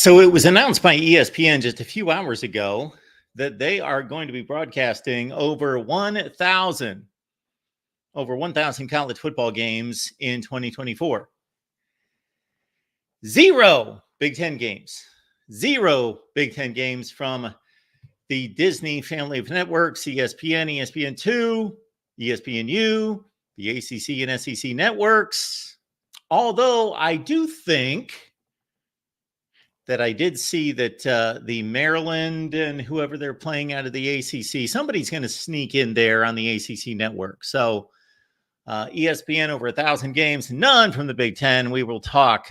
So it was announced by ESPN just a few hours ago that they are going to be broadcasting over 1,000 college football games in 2024. Zero Big Ten games. Zero Big Ten games from the Disney family of networks, ESPN, ESPN2, ESPNU, the ACC and SEC networks. Although I do think that I did see that the Maryland and whoever they're playing out of the ACC, somebody's going to sneak in there on the ACC network. So ESPN over 1,000 games, none from the Big Ten. We will talk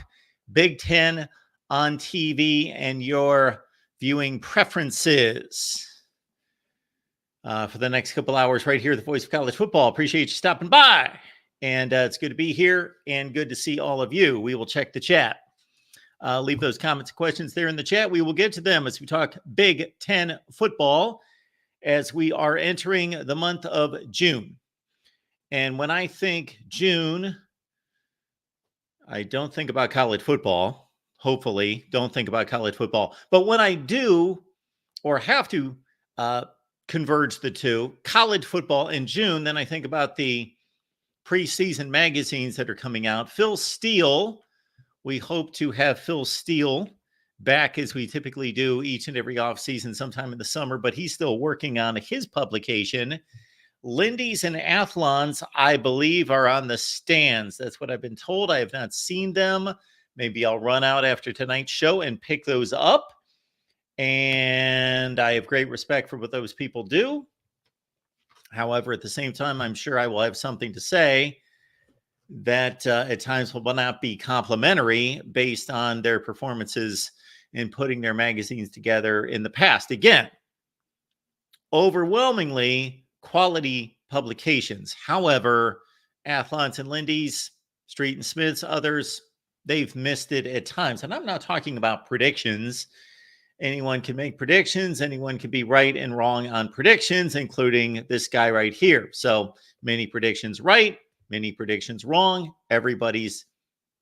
Big Ten on TV and your viewing preferences for the next couple hours right here, the Voice of College Football. Appreciate you stopping by. And it's good to be here and good to see all of you. We will check the chat. Leave those comments and questions there in the chat. We will get to them as we talk Big Ten football as we are entering the month of June. And when I think June, I don't think about college football. Hopefully, don't think about college football. But when I do or have to converge the two, college football in June, then I think about the preseason magazines that are coming out. Phil Steele. We hope to have Phil Steele back as we typically do each and every offseason sometime in the summer, but he's still working on his publication. Lindy's and Athlons, I believe, are on the stands. That's what I've been told. I have not seen them. Maybe I'll run out after tonight's show and pick those up. And I have great respect for what those people do. However, at the same time, I'm sure I will have something to say that at times will not be complimentary based on their performances in putting their magazines together in the past. Again, overwhelmingly quality publications. However, Athlons and Lindy's, Street and Smith's, others, they've missed it at times. And I'm not talking about predictions. Anyone can make predictions. Anyone can be right and wrong on predictions, including this guy right here. So many predictions right, many predictions wrong. Everybody's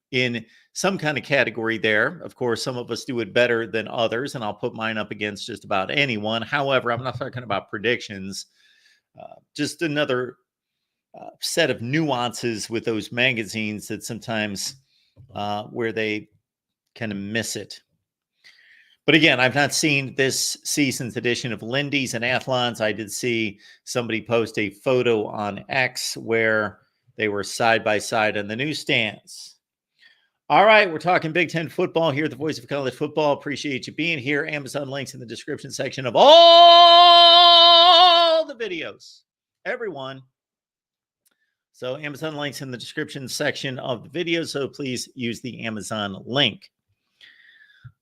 in some kind of category there. Of course, some of us do it better than others, and I'll put mine up against just about anyone. However, I'm not talking about predictions. Just another set of nuances with those magazines that sometimes where they kind of miss it. But again, I've not seen this season's edition of Lindy's and Athlons. I did see somebody post a photo on X where they were side by side on the newsstands. All right, we're talking Big Ten football here, the Voice of College Football. Appreciate you being here. Amazon links in the description section of all the videos. Everyone. So Amazon links in the description section of the video, so please use the Amazon link.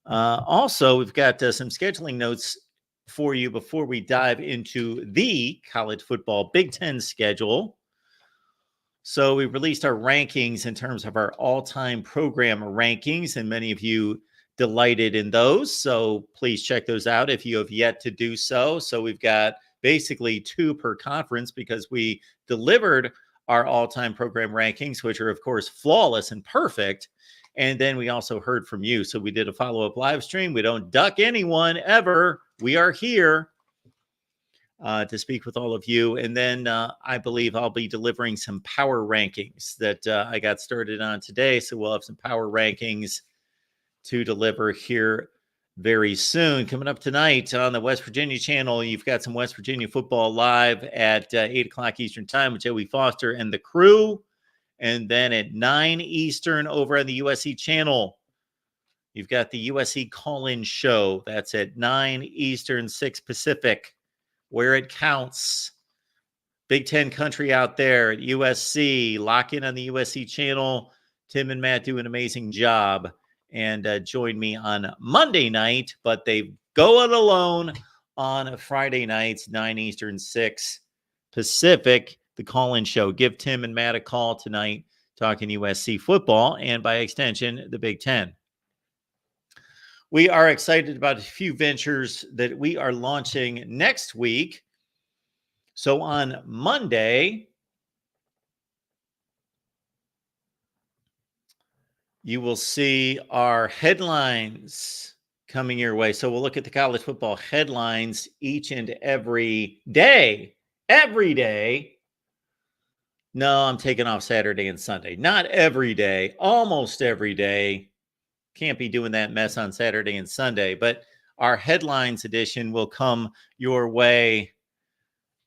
Also, we've got some scheduling notes for you before we dive into the college football Big Ten schedule. So we released our rankings in terms of our all-time program rankings, and many of you delighted in those. So please check those out if you have yet to do so. So we've got basically 2 per conference because we delivered our all-time program rankings, which are, of course, flawless and perfect. And then we also heard from you. So we did a follow-up live stream. We don't duck anyone ever. We are here to speak with all of you. And then I believe I'll be delivering some power rankings that I got started on today. So we'll have some power rankings to deliver here very soon. Coming up tonight on the West Virginia channel, you've got some West Virginia football live at 8 o'clock Eastern time with Joey Foster and the crew. And then at 9 Eastern over on the USC channel, you've got the USC call-in show. That's at 9 Eastern, 6 Pacific, where it counts. Big Ten country out there at USC. Lock in on the USC channel. Tim and Matt do an amazing job. And join me on Monday night, but they go it alone on Friday nights, 9 Eastern, 6 Pacific. The call-in show. Give Tim and Matt a call tonight talking USC football and by extension, the Big Ten. We are excited about a few ventures that we are launching next week. So on Monday, you will see our headlines coming your way. So we'll look at the college football headlines each and every day. Every day. No, I'm taking off Saturday and Sunday. Not every day, almost every day. Can't be doing that mess on Saturday and Sunday, but our headlines edition will come your way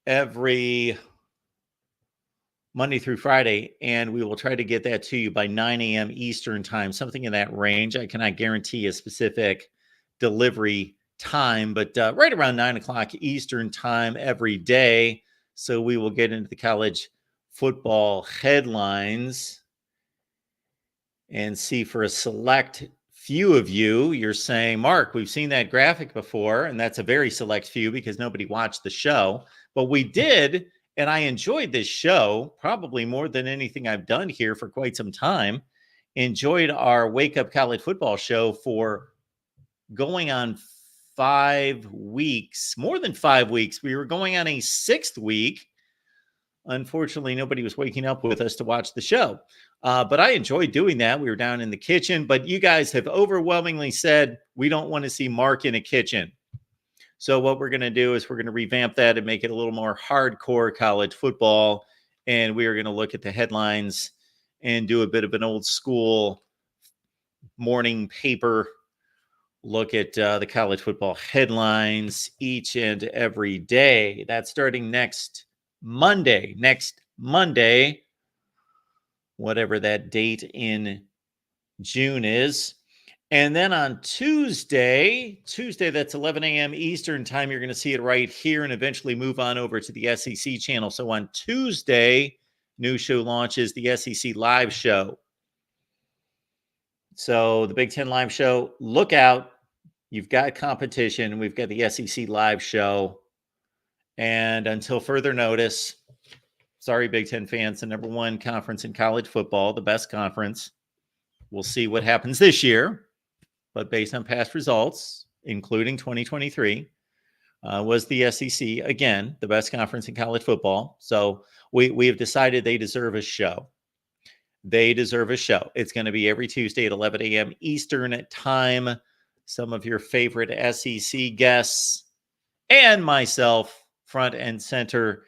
every Monday through Friday, and we will try to get that to you by 9 a.m. Eastern time, something in that range. I cannot guarantee a specific delivery time, but right around 9 o'clock Eastern time every day. So we will get into the college football headlines and see for a select few of you, you're saying, Mark, we've seen that graphic before, and that's a very select few because nobody watched the show. But we did, and I enjoyed this show probably more than anything I've done here for quite some time. Enjoyed our Wake Up College Football show for going on 5 weeks, more than 5 weeks. We were going on a 6th week. Unfortunately, nobody was waking up with us to watch the show. But I enjoyed doing that. We were down in the kitchen, but you guys have overwhelmingly said we don't want to see Mark in a kitchen. So what we're going to do is we're going to revamp that and make it a little more hardcore college football. And we are going to look at the headlines and do a bit of an old school morning paper look at the college football headlines each and every day. That's starting next Monday, whatever that date in June is. And then on Tuesday, that's 11 a.m. Eastern time, you're going to see it right here and eventually move on over to the SEC channel. So on Tuesday, new show launches, the SEC live show. So the Big Ten live show, look out. You've got competition. We've got the SEC live show. And until further notice, sorry, Big Ten fans, the number one conference in college football, the best conference. We'll see what happens this year. But based on past results, including 2023, was the SEC, again, the best conference in college football. So we have decided they deserve a show. They deserve a show. It's going to be every Tuesday at 11 a.m. Eastern time. Some of your favorite SEC guests and myself, front and center,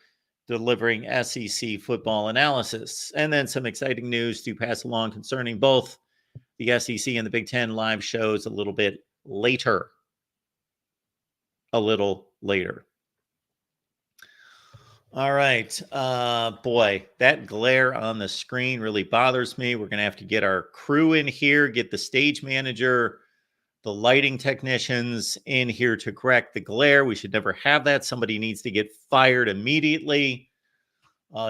delivering SEC football analysis. And then some exciting news to pass along concerning both the SEC and the Big Ten live shows a little later. All right. Boy, that glare on the screen really bothers me. We're going to have to get our crew in here, get the stage manager, the lighting technicians in here to correct the glare. We should never have that. Somebody needs to get fired immediately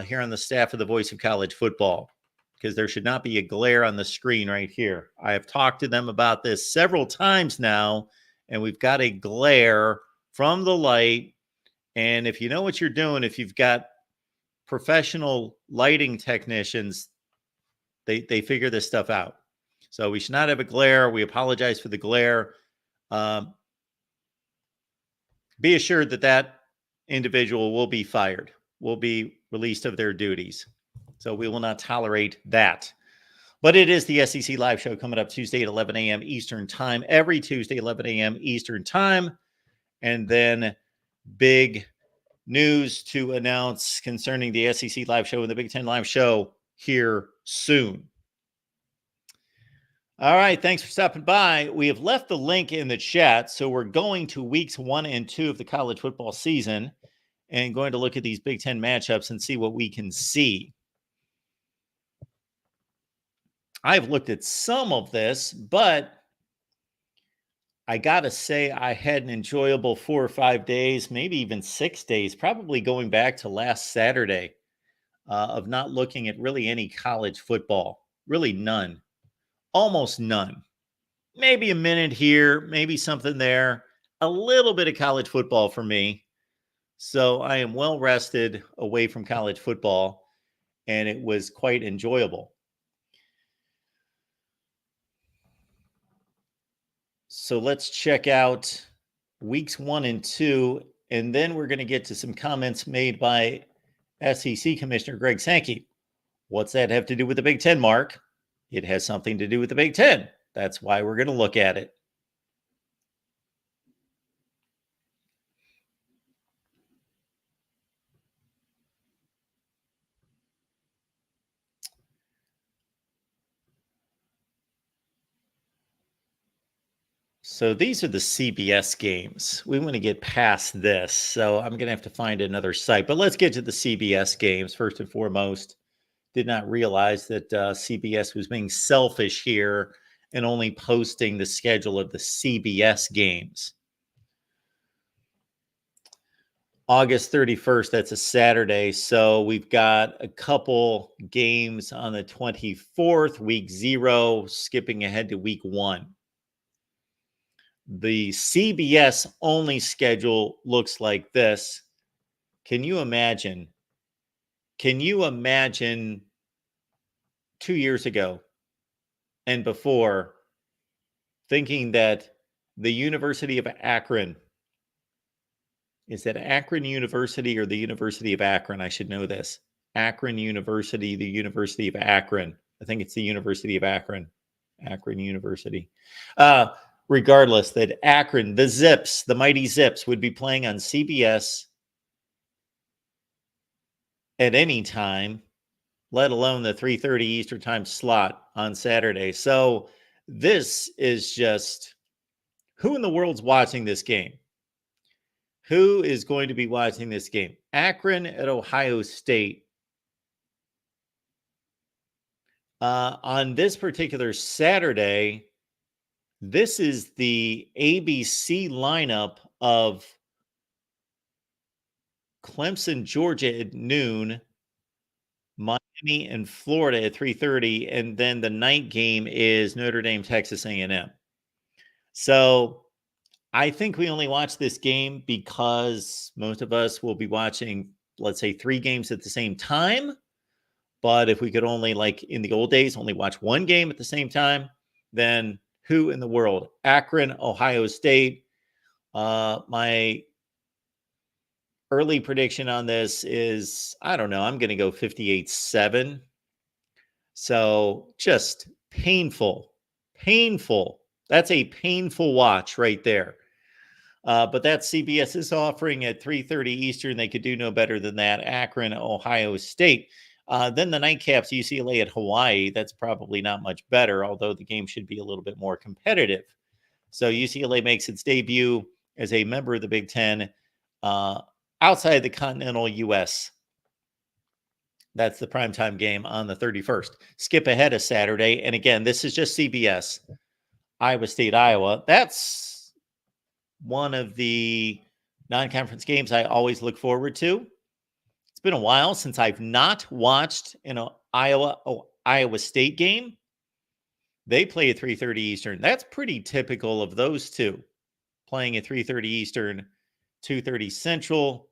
here on the staff of the Voice of College Football, because there should not be a glare on the screen right here. I have talked to them about this several times now, and we've got a glare from the light. And if you know what you're doing, if you've got professional lighting technicians, they figure this stuff out. So we should not have a glare. We apologize for the glare. Be assured that individual will be fired, will be released of their duties. So we will not tolerate that. But it is the SEC live show coming up Tuesday at 11 a.m. Eastern time, every Tuesday, 11 a.m. Eastern time. And then big news to announce concerning the SEC live show and the Big Ten live show here soon. All right, thanks for stopping by. We have left the link in the chat, so we're going to weeks 1 and 2 of the college football season and going to look at these Big Ten matchups and see what we can see. I've looked at some of this, but I got to say I had an enjoyable 4 or 5 days, maybe even 6 days, probably going back to last Saturday, of not looking at really any college football, really none. Almost none. Maybe a minute here, maybe something there. A little bit of college football for me. So I am well rested away from college football, and it was quite enjoyable. So let's check out weeks 1 and 2, and then we're going to get to some comments made by SEC Commissioner Greg Sankey. What's that have to do with the Big Ten, Mark? It has something to do with the Big Ten. That's why we're going to look at it. So these are the CBS games. We want to get past this. So I'm going to have to find another site. But let's get to the CBS games first and foremost. Did not realize that CBS was being selfish here and only posting the schedule of the CBS games. August 31st, that's a Saturday. So we've got a couple games on the 24th, week 0, skipping ahead to week 1. The CBS only schedule looks like this. Can you imagine? Can you imagine 2 years ago and before thinking that the University of Akron, is that Akron University or the University of Akron? I should know this. Akron University, the University of Akron. I think it's the University of Akron. Akron University. Regardless, that Akron, the Zips, the mighty Zips, would be playing on CBS at any time, let alone the 3:30 Eastern time slot on Saturday. So this is just, who in the world's watching this game? Who is going to be watching this game? Akron at Ohio State. On this particular Saturday, this is the ABC lineup of Clemson, Georgia at noon, Miami and Florida at 3:30, and then the night game is Notre Dame, Texas A&M. So I think we only watch this game because most of us will be watching, let's say, 3 games at the same time. But if we could only, like in the old days, only watch 1 game at the same time, then who in the world? Akron, Ohio State. My early prediction on this is, I don't know, I'm going to go 58-7. So just painful. That's a painful watch right there. But that CBS is offering at 3:30 Eastern. They could do no better than that. Akron, Ohio State. Then the nightcaps, UCLA at Hawaii. That's probably not much better, although the game should be a little bit more competitive. So UCLA makes its debut as a member of the Big Ten outside the continental U.S. That's the primetime game on the 31st. Skip ahead a Saturday. And again, this is just CBS. Iowa State, Iowa. That's one of the non-conference games I always look forward to. It's been a while since I've not watched an Iowa State game. They play at 3:30 Eastern. That's pretty typical of those two, playing at 3:30 Eastern, 2:30 Central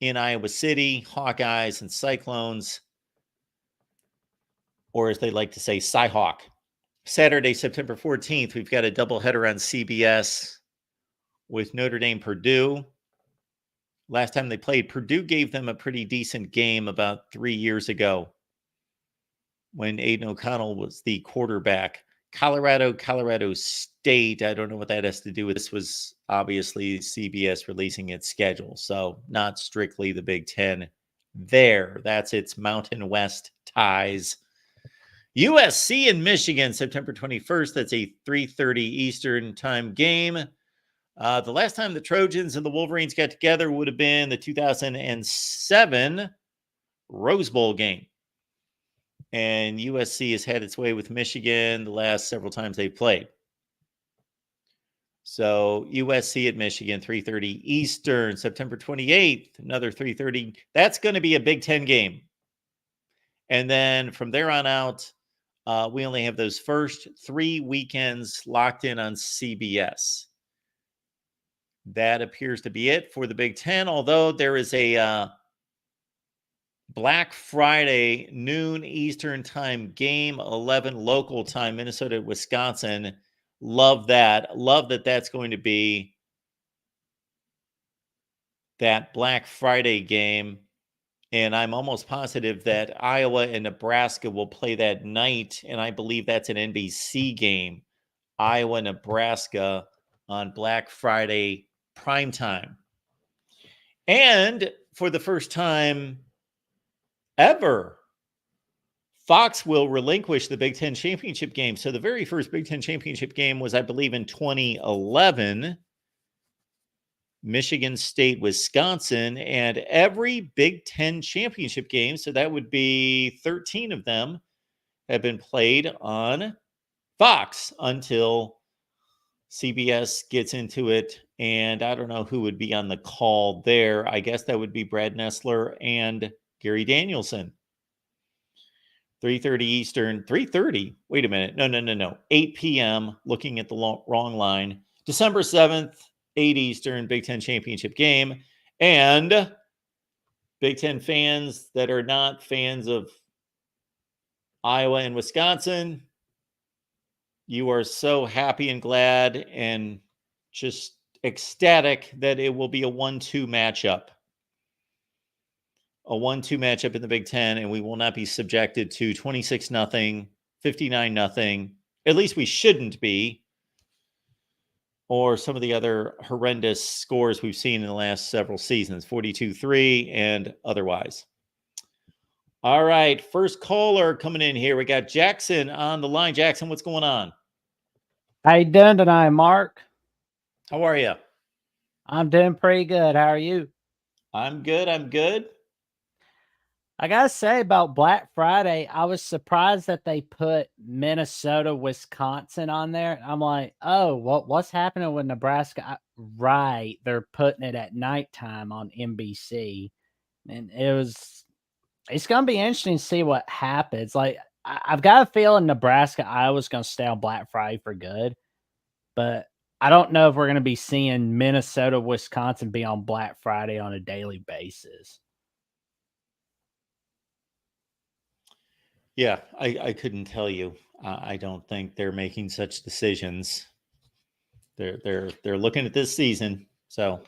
in Iowa City, Hawkeyes and Cyclones, or as they like to say, Cyhawk. Saturday, September 14th, we've got a doubleheader on CBS with Notre Dame, Purdue. Last time they played, Purdue gave them a pretty decent game about 3 years ago when Aiden O'Connell was the quarterback. Colorado State. I don't know what that has to do with this. Was obviously CBS releasing its schedule, so not strictly the Big Ten there. That's its Mountain West ties. USC and Michigan, September 21st. That's a 3:30 Eastern time game. The last time the Trojans and the Wolverines got together would have been the 2007 Rose Bowl game. And USC has had its way with Michigan the last several times they've played. So USC at Michigan, 3:30 Eastern, September 28th, another 3:30. That's going to be a Big Ten game. And then from there on out, we only have those first 3 weekends locked in on CBS. That appears to be it for the Big Ten, although there is a Black Friday, noon Eastern time game, 11 local time, Minnesota, Wisconsin. Love that. Love that that's going to be that Black Friday game. And I'm almost positive that Iowa and Nebraska will play that night. And I believe that's an NBC game. Iowa, Nebraska on Black Friday primetime. And for the first time ever, Fox will relinquish the Big Ten championship game. So the very first Big Ten championship game was, I believe, in 2011. Michigan State, Wisconsin, and every Big Ten championship game, so that would be 13 of them, have been played on Fox until CBS gets into it. And I don't know who would be on the call there. I guess that would be Brad Nessler and Gary Danielson. 3:30 Eastern, 3:30. Wait a minute. No. 8 p.m. Looking at the wrong line. December 7th, 8 Eastern, Big Ten championship game. And Big Ten fans that are not fans of Iowa and Wisconsin, you are so happy and glad and just ecstatic that it will be a 1-2 matchup. A 1-2 matchup in the Big Ten, and we will not be subjected to 26-0, 59-0. At least we shouldn't be. Or some of the other horrendous scores we've seen in the last several seasons, 42-3 and otherwise. All right, first caller coming in here. We got Jackson on the line. Jackson, what's going on? How you doing tonight, Mark? How are you? I'm doing pretty good. How are you? I'm good. I gotta say about Black Friday, I was surprised that they put Minnesota, Wisconsin on there. I'm like, oh, what's happening with Nebraska? Right, they're putting it at nighttime on NBC, and it's gonna be interesting to see what happens. Like, I've got a feeling Nebraska, Iowa's gonna stay on Black Friday for good, but I don't know if we're gonna be seeing Minnesota, Wisconsin be on Black Friday on a daily basis. Yeah, I couldn't tell you. I don't think they're making such decisions. They're looking at this season, so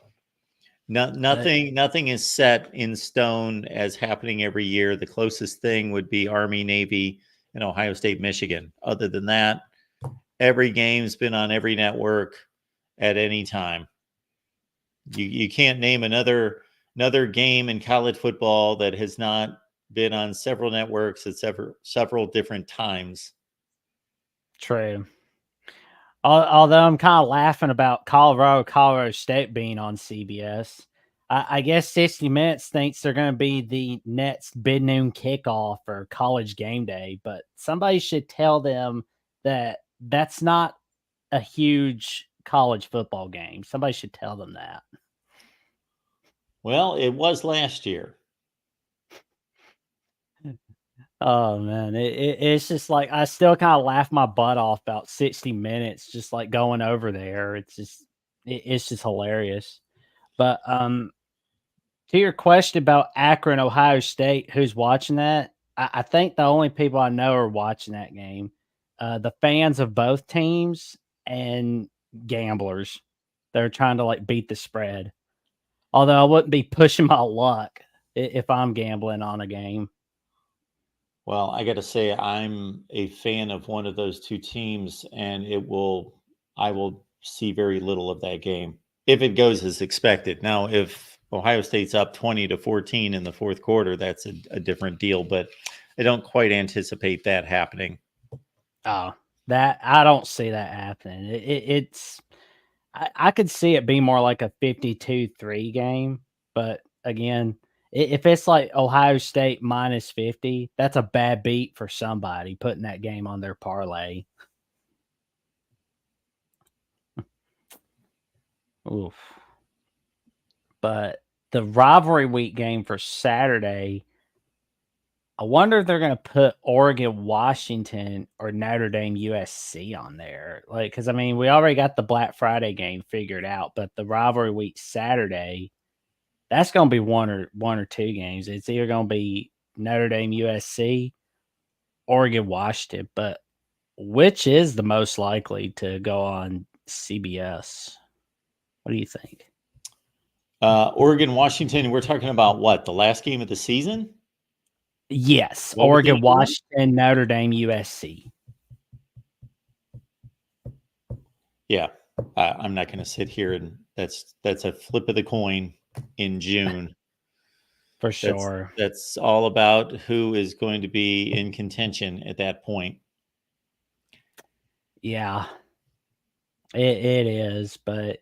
nothing is set in stone as happening every year. The closest thing would be Army, Navy, and Ohio State, Michigan. Other than that, every game's been on every network at any time. You can't name another game in college football that has not been on several networks at several different times. True. Although I'm kind of laughing about Colorado State being on CBS. I guess 60 Minutes thinks they're going to be the next mid-noon kickoff or college game day, but somebody should tell them that that's not a huge college football game. Somebody should tell them that. Well, it was last year. Oh man, it's just like I still kind of laugh my butt off about 60 Minutes, just like going over there. It's just hilarious. But to your question about Akron, Ohio State, who's watching that? I think the only people I know are watching that game, the fans of both teams and gamblers. They're trying to like beat the spread. Although I wouldn't be pushing my luck if I'm gambling on a game. Well, I got to say, I'm a fan of one of those two teams, and I will see very little of that game if it goes as expected. Now, if Ohio State's up 20-14 in the fourth quarter, that's a different deal, but I don't quite anticipate that happening. Oh, that I don't see that happening. I could see it be more like a 52-3 game, but again, if it's like Ohio State minus 50, that's a bad beat for somebody putting that game on their parlay. Oof. But the rivalry week game for Saturday, I wonder if they're going to put Oregon, Washington, or Notre Dame, USC on there. Like, because I mean, we already got the Black Friday game figured out, but the rivalry week Saturday, that's going to be one or two games. It's either going to be Notre Dame, USC, Oregon, Washington. But which is the most likely to go on CBS? What do you think? Oregon, Washington. We're talking about what, the last game of the season? Yes, Oregon, Washington, Notre Dame, USC. Yeah, I'm not going to sit here and that's a flip of the coin in June. For sure. That's all about who is going to be in contention at that point. Yeah, it is, but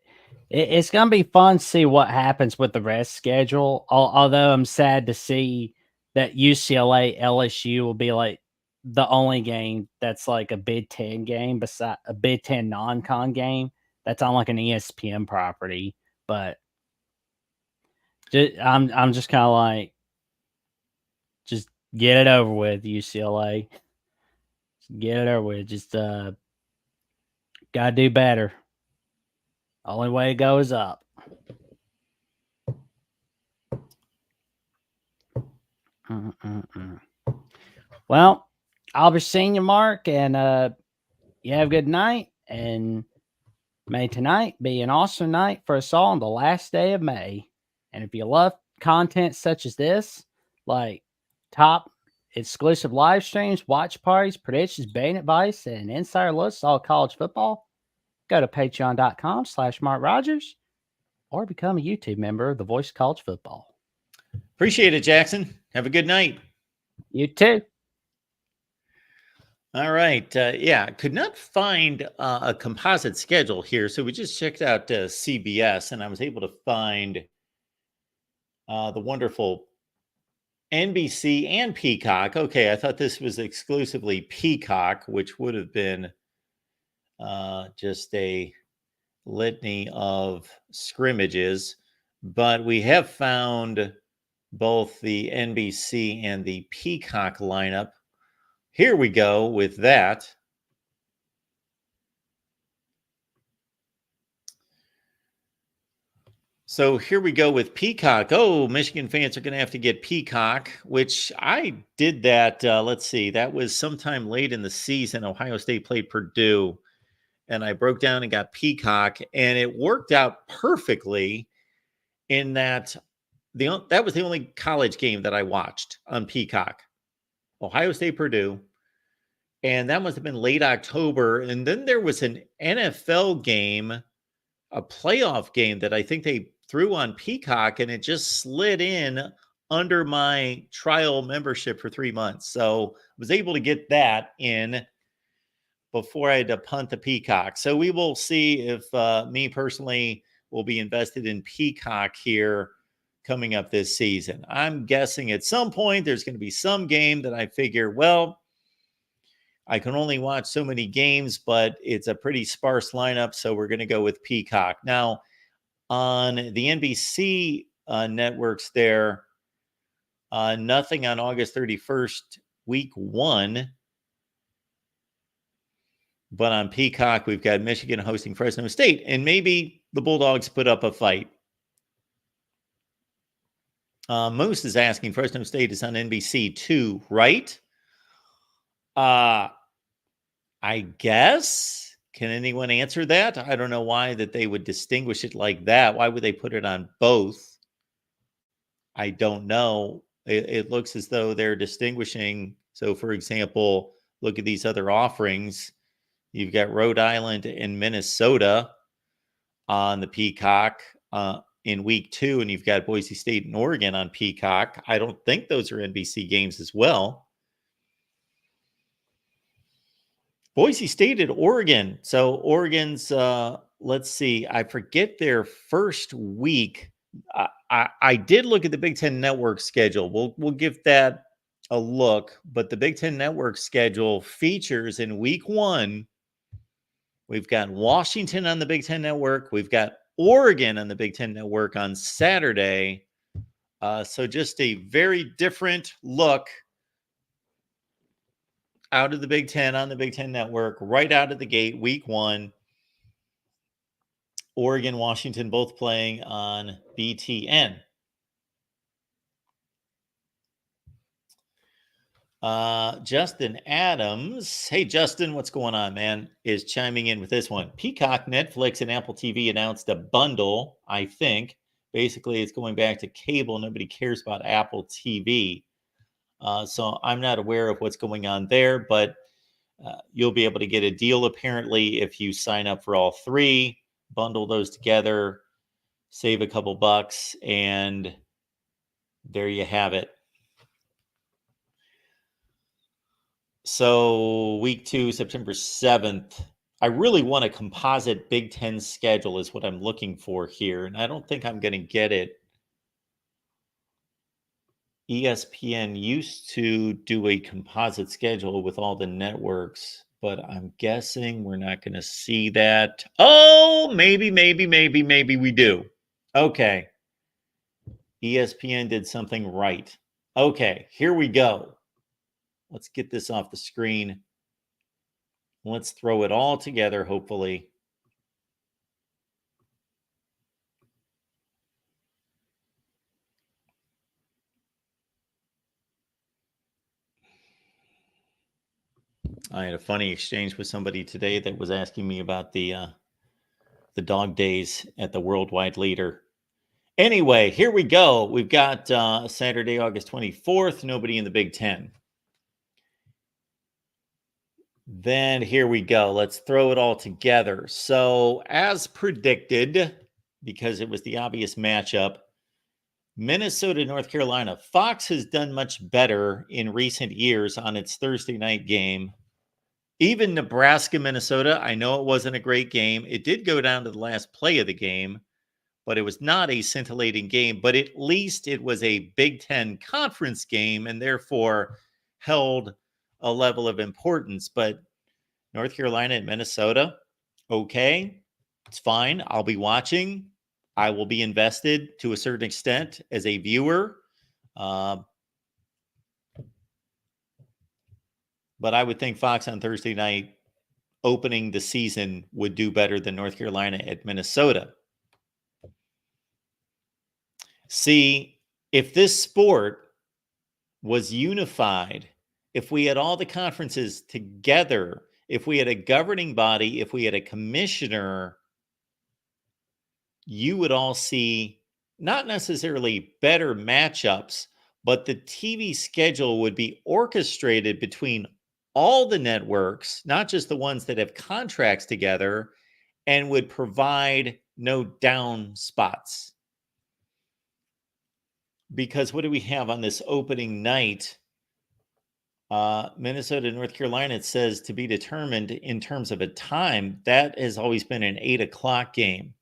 it's going to be fun to see what happens with the rest schedule. Although I'm sad to see that UCLA LSU will be like the only game that's like a Big Ten game, beside a Big Ten non-con game that's on like an ESPN property. But I'm just kind of like, just get it over with, UCLA. Get it over with. Just gotta do better. Only way to go is up. Well, I'll be seeing you, Mark, and you have a good night. And may tonight be an awesome night for us all on the last day of May. And if you love content such as this, like top exclusive live streams, watch parties, predictions, betting advice, and insider looks all college football, go to patreon.com/MarkRogers or become a YouTube member of the Voice of College Football. Appreciate it, Jackson. Have a good night. You too. All right. Yeah, could not find a composite schedule here. So we just checked out CBS, and I was able to find the wonderful NBC and Peacock. Okay, I thought this was exclusively Peacock, which would have been just a litany of scrimmages. But we have found both the NBC and the Peacock lineup. Here we go with that. So here we go with Peacock. Oh, Michigan fans are going to have to get Peacock, which I did that. Let's see. That was sometime late in the season. Ohio State played Purdue, and I broke down and got Peacock, and it worked out perfectly in that that was the only college game that I watched on Peacock. Ohio State, Purdue. And that must have been late October. And then there was an NFL game, a playoff game that I think they threw on Peacock, and it just slid in under my trial membership for 3 months. So I was able to get that in before I had to punt the Peacock. So we will see if me personally will be invested in Peacock here coming up this season. I'm guessing at some point there's going to be some game that I figure, well, I can only watch so many games, but it's a pretty sparse lineup, so we're going to go with Peacock. Now, on the NBC networks there, nothing on August 31st, week 1. But on Peacock, we've got Michigan hosting Fresno State, and maybe the Bulldogs put up a fight. Moose is asking, Fresno State is on NBC too, right? I guess. Can anyone answer that? I don't know why that they would distinguish it like that. Why would they put it on both? I don't know. It looks as though they're distinguishing. So, for example, look at these other offerings. You've got Rhode Island and Minnesota on the Peacock in week 2, and you've got Boise State and Oregon on Peacock. I don't think those are NBC games as well. Boise State at Oregon. So Oregon's, let's see, I forget their first week. I did look at the Big Ten Network schedule. We'll give that a look, but the Big Ten Network schedule features in week 1. We've got Washington on the Big Ten Network. We've got Oregon on the Big Ten Network on Saturday. So just a very different look out of the Big Ten on the Big Ten Network, right out of the gate, week 1. Oregon, Washington, both playing on BTN. Justin Adams. Hey, Justin, what's going on, man? Is chiming in with this one. Peacock, Netflix, and Apple TV announced a bundle, I think. Basically, it's going back to cable. Nobody cares about Apple TV. So I'm not aware of what's going on there, but you'll be able to get a deal apparently if you sign up for all 3, bundle those together, save a couple bucks, and there you have it. So week 2, September 7th. I really want a composite Big Ten schedule is what I'm looking for here. And I don't think I'm going to get it. ESPN used to do a composite schedule with all the networks, but I'm guessing we're not going to see that. Oh, maybe we do. Okay. ESPN did something right. Okay, here we go. Let's get this off the screen. Let's throw it all together, hopefully. I had a funny exchange with somebody today that was asking me about the dog days at the Worldwide Leader. Anyway, here we go. We've got Saturday, August 24th, nobody in the Big Ten. Then here we go. Let's throw it all together. So, as predicted, because it was the obvious matchup, Minnesota, North Carolina. Fox has done much better in recent years on its Thursday night game. Even Nebraska, Minnesota, I know it wasn't a great game. It did go down to the last play of the game, but it was not a scintillating game. But at least it was a Big Ten conference game and therefore held a level of importance. But North Carolina and Minnesota, okay, it's fine. I'll be watching. I will be invested to a certain extent as a viewer. But I would think Fox on Thursday night opening the season would do better than North Carolina at Minnesota. See, if this sport was unified, if we had all the conferences together, if we had a governing body, if we had a commissioner, you would all see not necessarily better matchups, but the TV schedule would be orchestrated between all the networks, not just the ones that have contracts together, and would provide no down spots. Because what do we have on this opening night? Minnesota, North Carolina, it says to be determined in terms of a time. That has always been an 8:00 game.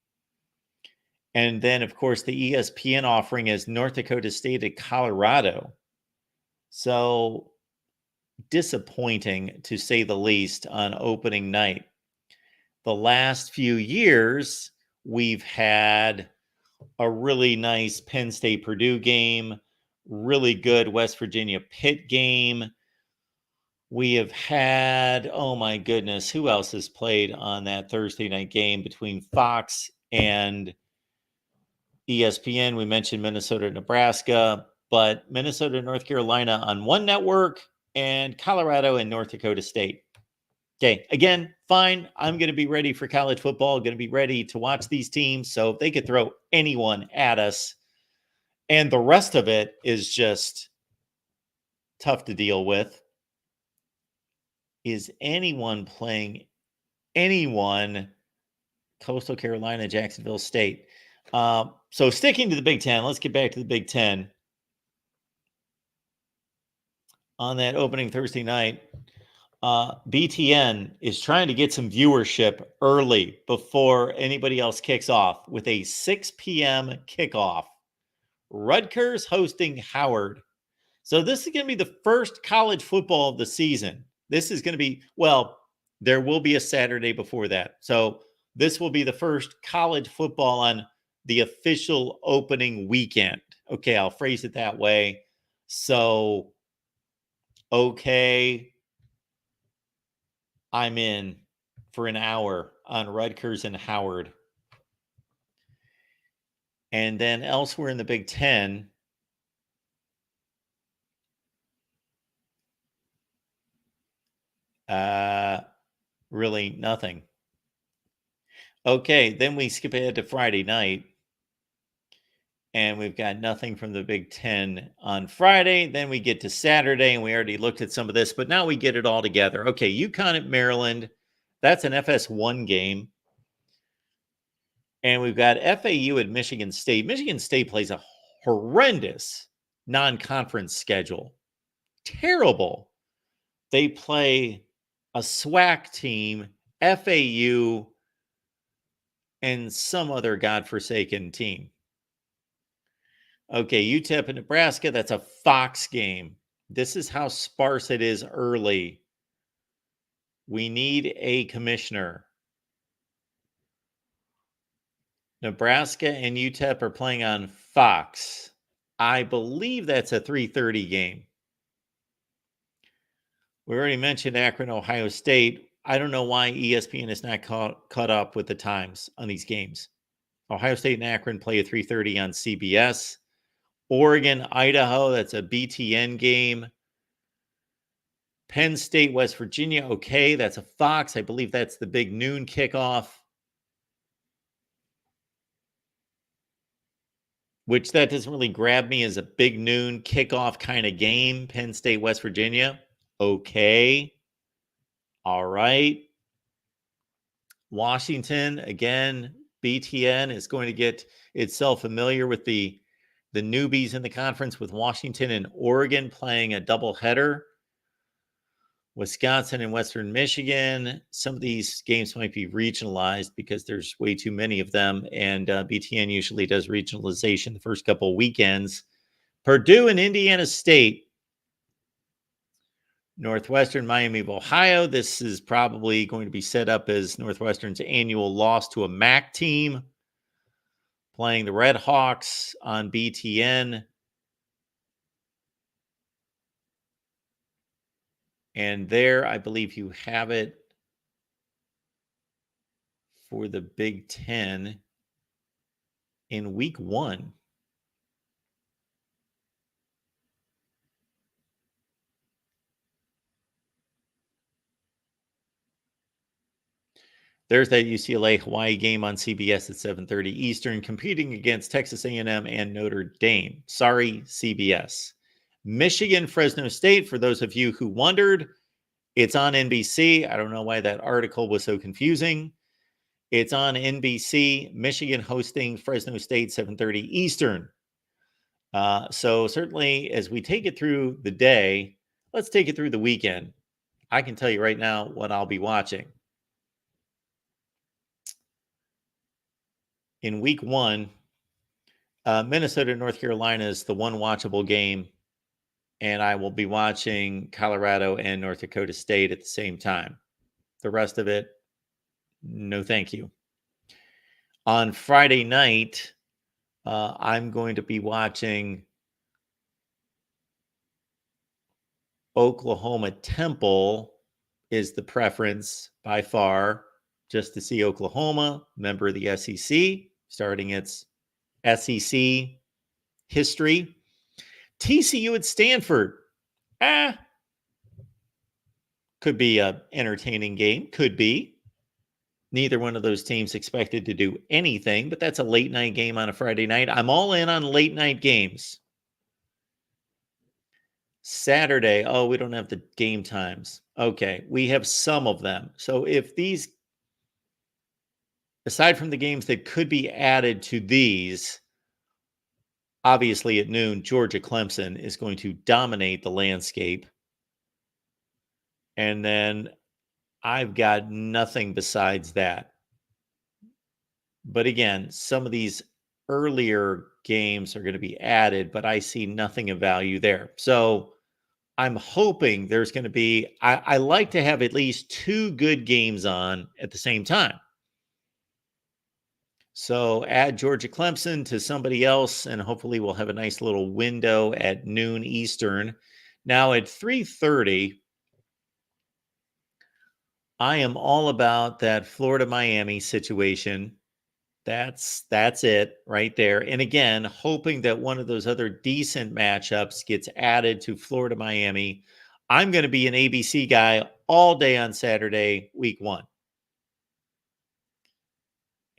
And then, of course, the ESPN offering is North Dakota State at Colorado. So disappointing, to say the least, on opening night. The last few years, we've had a really nice Penn State Purdue game, really good West Virginia Pitt game. We have had, oh my goodness, who else has played on that Thursday night game between Fox and ESPN? We mentioned Minnesota, Nebraska, but Minnesota, North Carolina on one network, and Colorado and North Dakota State. Okay, again, fine. I'm going to be ready for college football, going to be ready to watch these teams. So if they could throw anyone at us, and the rest of it is just tough to deal with. Is anyone playing anyone? Coastal Carolina, Jacksonville State. So sticking to the Big Ten, let's get back to the Big Ten. On that opening Thursday night, BTN is trying to get some viewership early before anybody else kicks off with a 6 p.m. kickoff. Rutgers hosting Howard. So this is going to be the first college football of the season. This is going to be, well, there will be a Saturday before that. So this will be the first college football on the official opening weekend. Okay, I'll phrase it that way. So, okay, I'm in for an hour on Rutgers and Howard. And then elsewhere in the Big Ten, really nothing. Okay, then we skip ahead to Friday night. And we've got nothing from the Big Ten on Friday. Then we get to Saturday, and we already looked at some of this, but now we get it all together. Okay, UConn at Maryland. That's an FS1 game. And we've got FAU at Michigan State. Michigan State plays a horrendous non-conference schedule. Terrible. They play a SWAC team, FAU, and some other godforsaken team. Okay, UTEP and Nebraska, that's a Fox game. This is how sparse it is early. We need a commissioner. Nebraska and UTEP are playing on Fox. I believe that's a 3:30 game. We already mentioned Akron, Ohio State. I don't know why ESPN is not caught up with the times on these games. Ohio State and Akron play at 3:30 on CBS. Oregon, Idaho, that's a BTN game. Penn State, West Virginia, okay, that's a Fox. I believe that's the big noon kickoff. Which that doesn't really grab me as a big noon kickoff kind of game. Penn State, West Virginia, okay. All right. Washington, again, BTN is going to get itself familiar with the newbies in the conference with Washington and Oregon playing a doubleheader. Wisconsin and Western Michigan. Some of these games might be regionalized because there's way too many of them, and BTN usually does regionalization the first couple of weekends. Purdue and Indiana State. Northwestern, Miami of Ohio. This is probably going to be set up as Northwestern's annual loss to a MAC team. Playing the Red Hawks on BTN. And there, I believe you have it for the Big Ten in week 1. There's that UCLA-Hawaii game on CBS at 7:30 Eastern, competing against Texas A&M and Notre Dame. Sorry, CBS. Michigan, Fresno State, for those of you who wondered, it's on NBC. I don't know why that article was so confusing. It's on NBC. Michigan hosting Fresno State, 7:30 Eastern. So certainly, as we take it through the day, let's take it through the weekend. I can tell you right now what I'll be watching. In week 1, Minnesota, North Carolina is the one watchable game, and I will be watching Colorado and North Dakota State at the same time. The rest of it, no thank you. On Friday night, I'm going to be watching Oklahoma Temple is the preference by far, just to see Oklahoma, member of the SEC, starting its SEC history. TCU at Stanford. Could be an entertaining game. Could be. Neither one of those teams expected to do anything, but that's a late night game on a Friday night. I'm all in on late night games. Saturday, oh, we don't have the game times. Okay, we have some of them. So if these, aside from the games that could be added to these, obviously at noon, Georgia Clemson is going to dominate the landscape. And then I've got nothing besides that. But again, some of these earlier games are going to be added, but I see nothing of value there. So I'm hoping there's going to be, I like to have at least 2 good games on at the same time. So add Georgia Clemson to somebody else, and hopefully we'll have a nice little window at noon Eastern. Now at 3:30, I am all about that Florida-Miami situation. That's it right there. And again, hoping that one of those other decent matchups gets added to Florida-Miami. I'm going to be an ABC guy all day on Saturday, week 1.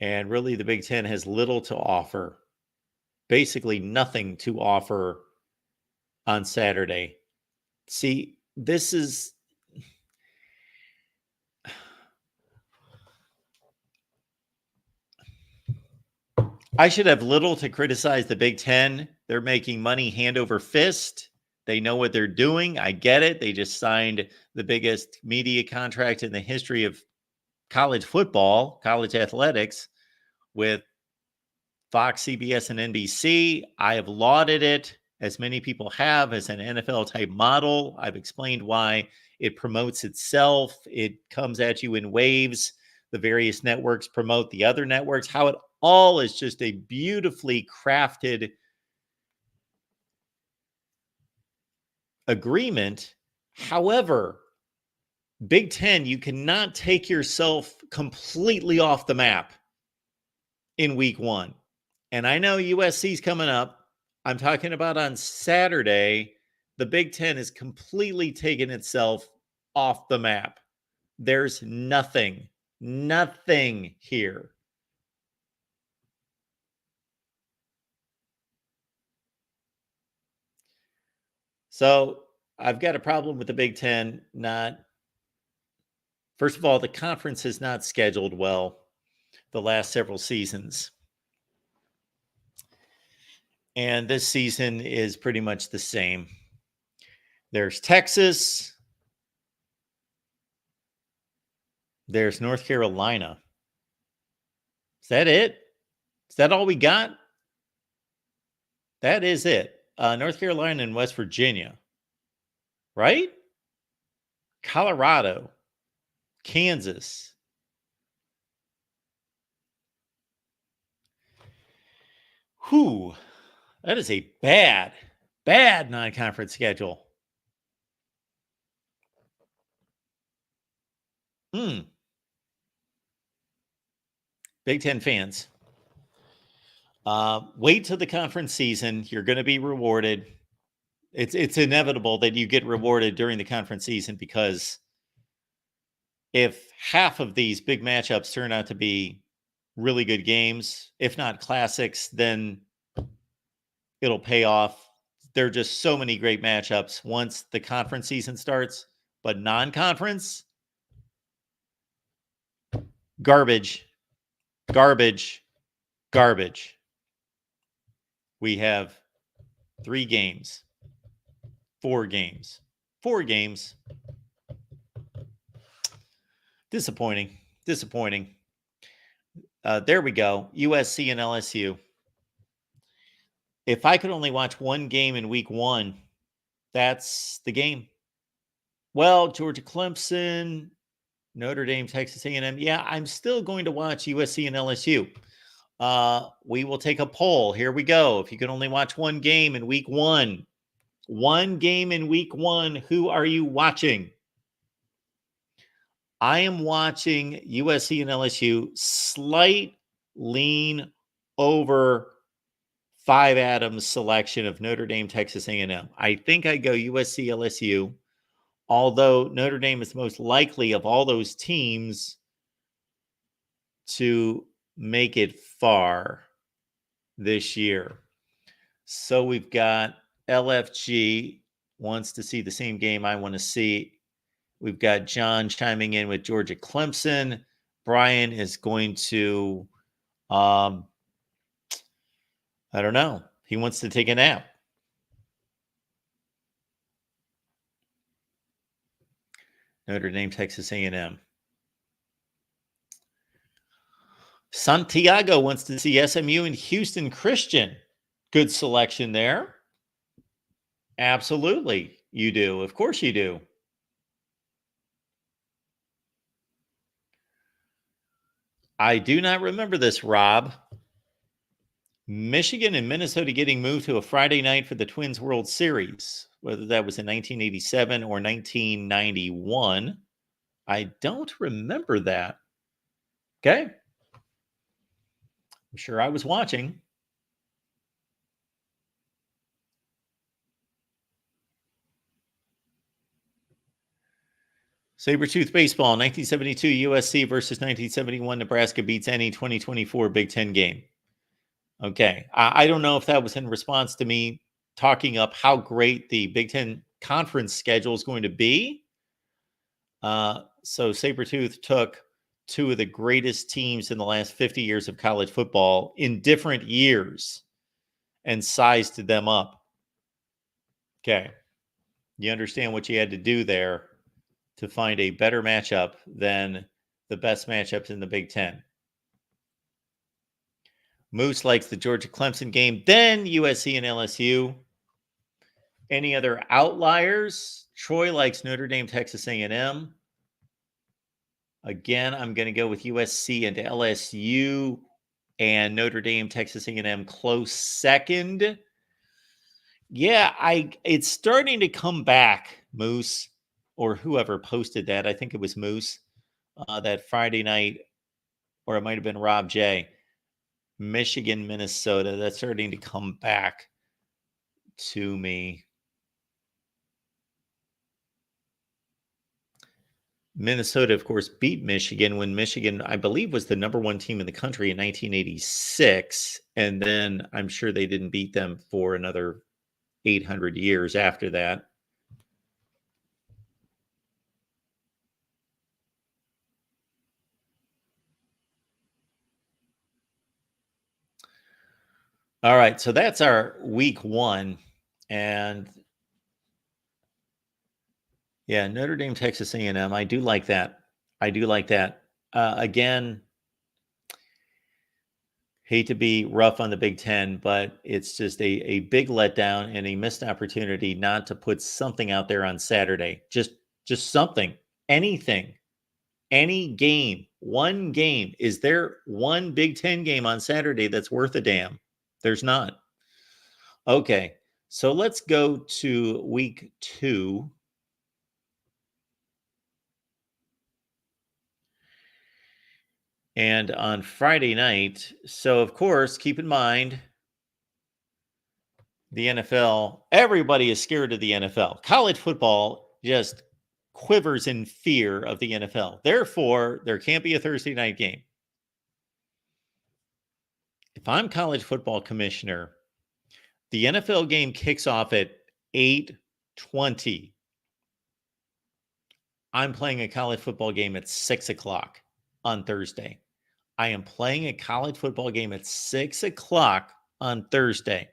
And really, the Big Ten has little to offer. Basically, nothing to offer on Saturday. See, this is... I should have little to criticize the Big Ten They're making money hand over fist. They know what they're doing. I get it. They just signed the biggest media contract in the history of college football, college athletics, with Fox, CBS, and NBC. I have lauded it, as many people have, as an NFL type model. I've explained why it promotes itself. It comes at you in waves. The various networks promote the other networks, how it all is just a beautifully crafted agreement. However, Big Ten, you cannot take yourself completely off the map in week one. And I know USC's coming up. I'm talking about on Saturday. The Big Ten is completely taken itself off the map. There's nothing here. So I've got a problem with the Big Ten first of all, the conference has not scheduled well the last several seasons. And this season is pretty much the same. There's Texas. There's North Carolina. Is that it? Is that all we got? That is it. North Carolina and West Virginia. Right? Colorado. Kansas. Whew. That is a bad non-conference schedule. Big Ten fans, wait till the conference season. You're going to be rewarded. It's inevitable that you get rewarded during the conference season, because if half of these big matchups turn out to be really good games, if not classics, then it'll pay off. There are just so many great matchups once the conference season starts, but non-conference, garbage. We have 4 games. Disappointing. There we go. USC and LSU. If I could only watch one game in week one, that's the game. Well, Georgia, Clemson, Notre Dame, Texas A&M. Yeah, I'm still going to watch USC and LSU. We will take a poll. Here we go. If you could only watch one game in week one, who are you watching? I am watching USC and LSU. Slight lean over 5 Adams selection of Notre Dame, Texas A&M. I think I go USC, LSU, although Notre Dame is most likely of all those teams to make it far this year. So we've got LFG wants to see the same game I want to see. We've got John chiming in with Georgia, Clemson. Brian is going to, I don't know. He wants to take a nap. Notre Dame, Texas A&M. Santiago wants to see SMU and Houston Christian. Good selection there. Absolutely, you do. Of course you do. I do not remember this, Rob. Michigan and Minnesota getting moved to a Friday night for the Twins World Series, whether that was in 1987 or 1991. I don't remember that. Okay. I'm sure I was watching. Sabretooth baseball, 1972 USC versus 1971 Nebraska beats any 2024 Big Ten game. Okay. I don't know if that was in response to me talking up how great the Big Ten conference schedule is going to be. So Sabretooth took 2 of the greatest teams in the last 50 years of college football in different years and sized them up. Okay. You understand what you had to do there to find a better matchup than the best matchups in the Big Ten. Moose likes the Georgia-Clemson game, then USC and LSU. Any other outliers? Troy likes Notre Dame, Texas A&M. Again, I'm going to go with USC and LSU, and Notre Dame, Texas A&M close second. Yeah, it's starting to come back, Moose, or whoever posted that. I think it was Moose, that Friday night, or it might have been Rob J. Michigan, Minnesota. That's starting to come back to me. Minnesota, of course, beat Michigan when Michigan, I believe, was the number one team in the country in 1986. And then I'm sure they didn't beat them for another 800 years after that. All right, so that's our week one. And yeah, Notre Dame, Texas A&M. I do like that. Again, hate to be rough on the Big Ten, but it's just a big letdown and a missed opportunity not to put something out there on Saturday. Just something, anything, any game, one game. Is there one Big Ten game on Saturday that's worth a damn? There's not. Okay, so let's go to week two. And on Friday night, so of course, keep in mind, the NFL, everybody is scared of the NFL. College football just quivers in fear of the NFL. Therefore, there can't be a Thursday night game. If I'm college football commissioner, the NFL game kicks off at 8:20. I'm playing a college football game at 6 o'clock on Thursday. I am playing a college football game at 6 o'clock on Thursday.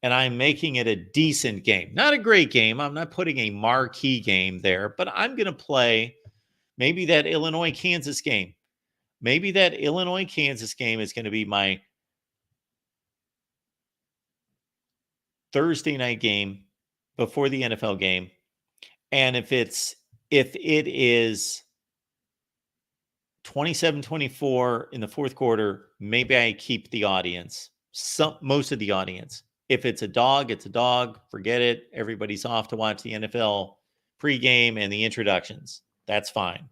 And I'm making it a decent game. Not a great game. I'm not putting a marquee game there, but I'm going to play maybe that Illinois-Kansas game. Maybe that Illinois-Kansas game is going to be my Thursday night game before the NFL game. And if it is 27-24 in the fourth quarter, maybe I keep the audience, most of the audience. If it's a dog, it's a dog. Forget it. Everybody's off to watch the NFL pregame and the introductions. That's fine.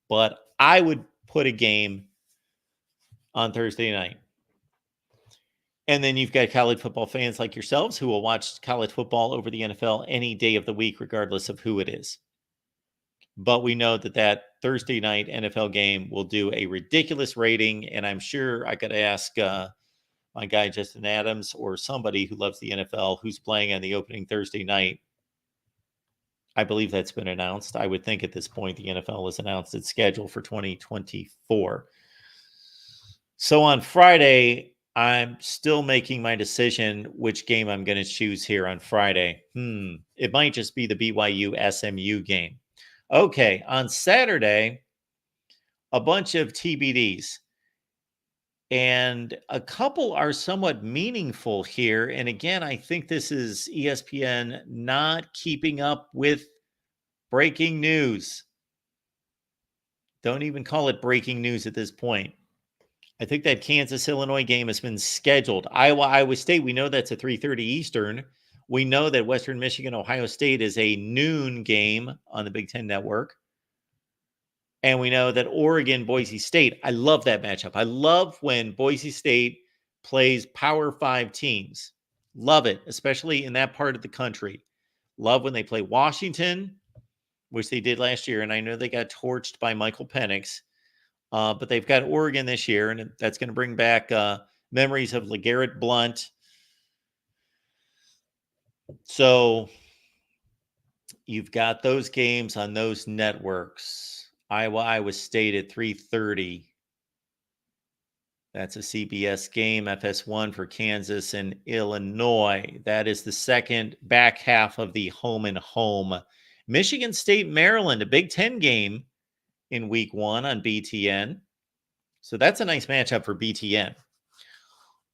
But I would put a game on Thursday night. And then you've got college football fans like yourselves who will watch college football over the NFL any day of the week, regardless of who it is. But we know that Thursday night NFL game will do a ridiculous rating. And I'm sure I got to ask my guy, Justin Adams, or somebody who loves the NFL who's playing on the opening Thursday night. I believe that's been announced. I would think at this point the NFL has announced its schedule for 2024. So on Friday, I'm still making my decision which game I'm going to choose here on Friday. It might just be the BYU SMU game. Okay, on Saturday, a bunch of TBDs. And a couple are somewhat meaningful here. And again, I think this is ESPN not keeping up with breaking news. Don't even call it breaking news at this point. I think that Kansas-Illinois game has been scheduled. Iowa State, we know that's at 3:30 Eastern. We know that Western Michigan, Ohio State is a noon game on the Big Ten Network. And we know that Oregon, Boise State, I love that matchup. I love when Boise State plays Power 5 teams. Love it, especially in that part of the country. Love when they play Washington, which they did last year. And I know they got torched by Michael Penix. But they've got Oregon this year, and that's going to bring back memories of LeGarrette Blount. So you've got those games on those networks. Iowa State at 3:30. That's a CBS game, FS1 for Kansas and Illinois. That is the second back half of the home and home. Michigan State, Maryland, a Big Ten game in week 1 on BTN. So that's a nice matchup for BTN.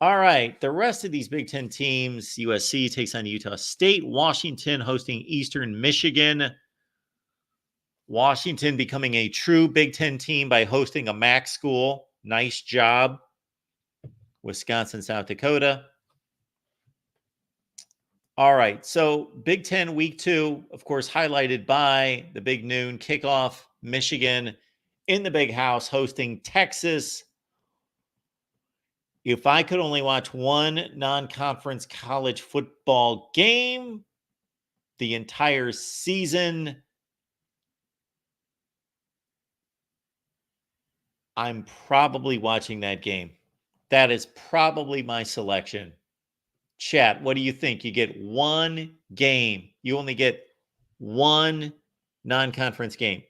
All right, the rest of these Big Ten teams, USC takes on Utah State, Washington hosting Eastern Michigan. Washington becoming a true Big Ten team by hosting a MAC school. Nice job. Wisconsin, South Dakota. All right, so Big Ten week 2, of course, highlighted by the big noon kickoff, Michigan in the big house hosting Texas. If I could only watch one non-conference college football game the entire season, I'm probably watching that game. That is probably my selection. Chat, what do you think? You get one game. You only get one non-conference game.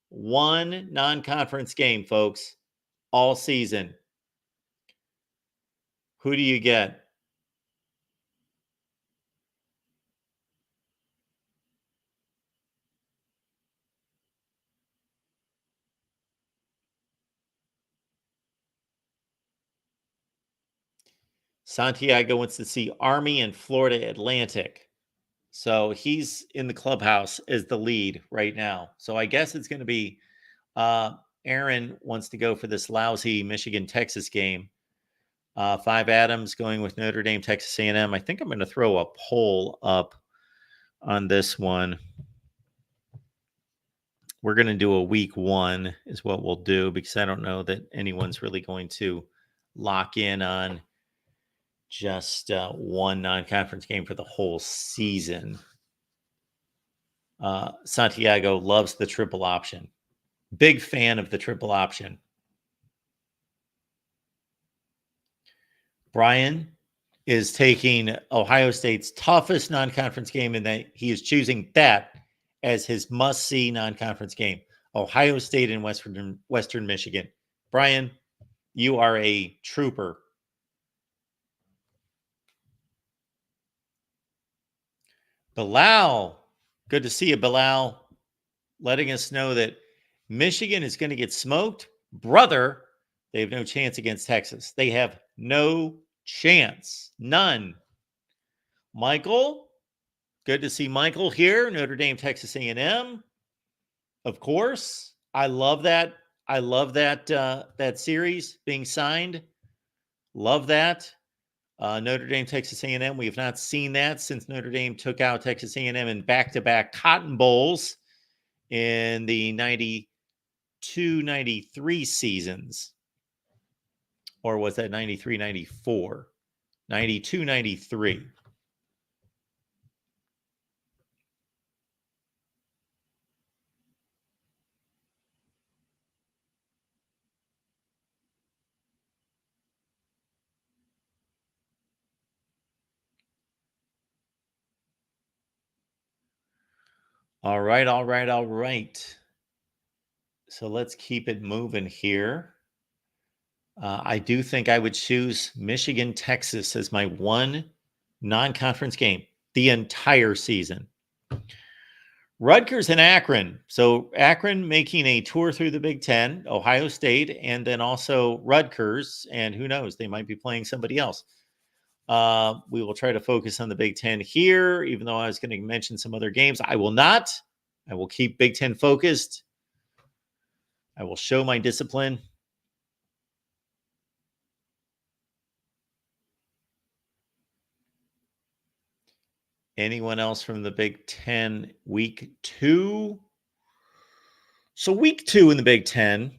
One non-conference game, folks, all season. Who do you get? Santiago wants to see Army and Florida Atlantic. So he's in the clubhouse as the lead right now. So I guess it's going to be Aaron wants to go for this lousy Michigan-Texas game. 5 Adams going with Notre Dame, Texas A&M. I think I'm going to throw a poll up on this one. We're going to do a week 1 is what we'll do, because I don't know that anyone's really going to lock in on just one non-conference game for the whole season. Santiago loves the triple option. Big fan of the triple option. Brian is taking Ohio State's toughest non-conference game, and that he is choosing that as his must-see non-conference game. Ohio State and Western Michigan. Brian, you are a trooper. Bilal, good to see you, Bilal, letting us know that Michigan is going to get smoked. Brother, they have no chance against Texas. They have no chance. None. Michael, good to see Michael here. Notre Dame, Texas A&M. Of course. I love that. I love that that series being signed. Love that. Notre Dame, Texas A&M. We have not seen that since Notre Dame took out Texas A&M in back-to-back Cotton Bowls in the 92-93 seasons. Or was that 93-94? 92-93. All right, all right, all right. So let's keep it moving here. I do think I would choose Michigan, Texas as my one non-conference game the entire season. Rutgers and Akron. So Akron making a tour through the Big Ten, Ohio State, and then also Rutgers. And who knows, they might be playing somebody else. We will try to focus on the Big Ten here, even though I was going to mention some other games. I will not. I will keep Big Ten focused. I will show my discipline. Anyone else from the Big Ten week 2? So week 2 in the Big Ten,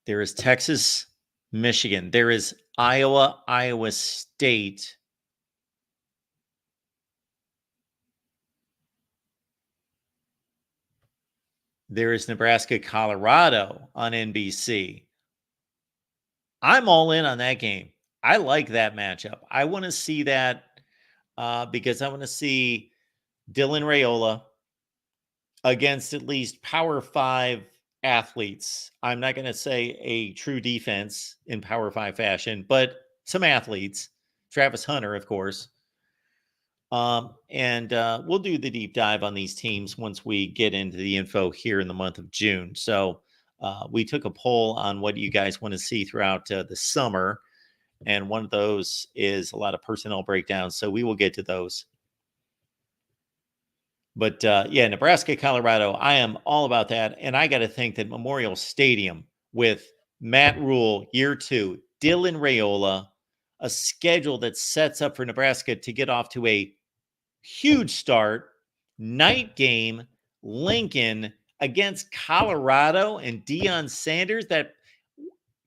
there is Texas, Michigan. There is Iowa, Iowa State. There is Nebraska, Colorado on NBC. I'm all in on that game. I like that matchup. I want to see that because I want to see Dylan Raiola against at least Power 5 athletes. I'm not going to say a true defense in Power 5 fashion, but some athletes. Travis Hunter, of course. And we'll do the deep dive on these teams once we get into the info here in the month of June. So we took a poll on what you guys want to see throughout the summer. And one of those is a lot of personnel breakdowns. So we will get to those. But yeah, Nebraska, Colorado, I am all about that. And I got to think that Memorial Stadium with Matt Rule, year 2, Dylan Raiola, a schedule that sets up for Nebraska to get off to a huge start, night game, Lincoln against Colorado and Deion Sanders. That,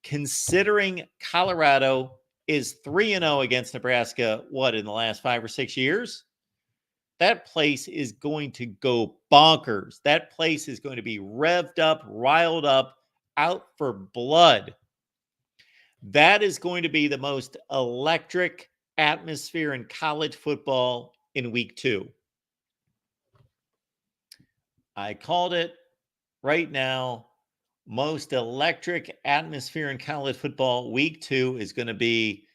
considering Colorado is 3-0 against Nebraska, what, in the last 5 or 6 years? That place is going to go bonkers. That place is going to be revved up, riled up, out for blood. That is going to be the most electric atmosphere in college football in week 2. I called it right now. Most electric atmosphere in college football week 2 is going to be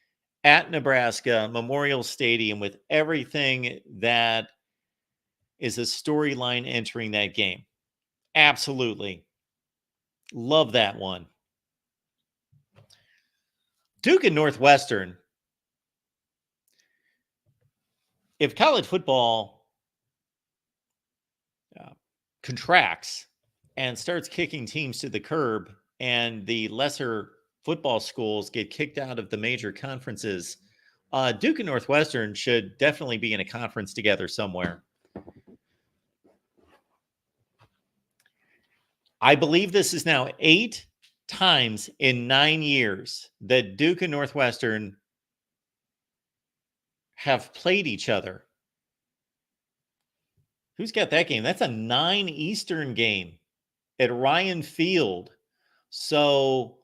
at Nebraska, Memorial Stadium, with everything that is a storyline entering that game. Absolutely. Love that one. Duke and Northwestern. If college football contracts and starts kicking teams to the curb and the lesser football schools get kicked out of the major conferences, Duke and Northwestern should definitely be in a conference together somewhere. I believe this is now 8 times in 9 years that Duke and Northwestern have played each other. Who's got that game? That's a 9 Eastern game at Ryan Field. So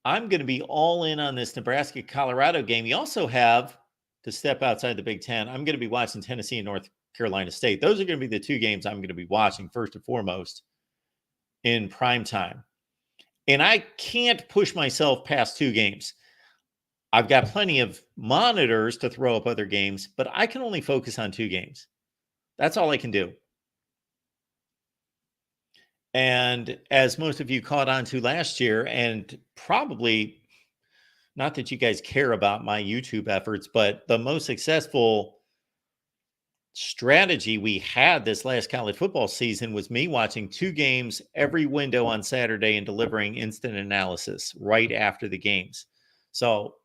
I'm going to be all in on this Nebraska-Colorado game. You also have, to step outside the Big Ten, I'm going to be watching Tennessee and North Carolina State. Those are going to be the 2 games I'm going to be watching first and foremost in prime time. And I can't push myself past 2 games. I've got plenty of monitors to throw up other games, but I can only focus on 2 games. That's all I can do. And as most of you caught on to last year, and probably not that you guys care about my YouTube efforts, but the most successful strategy we had this last college football season was me watching 2 games every window on Saturday and delivering instant analysis right after the games. So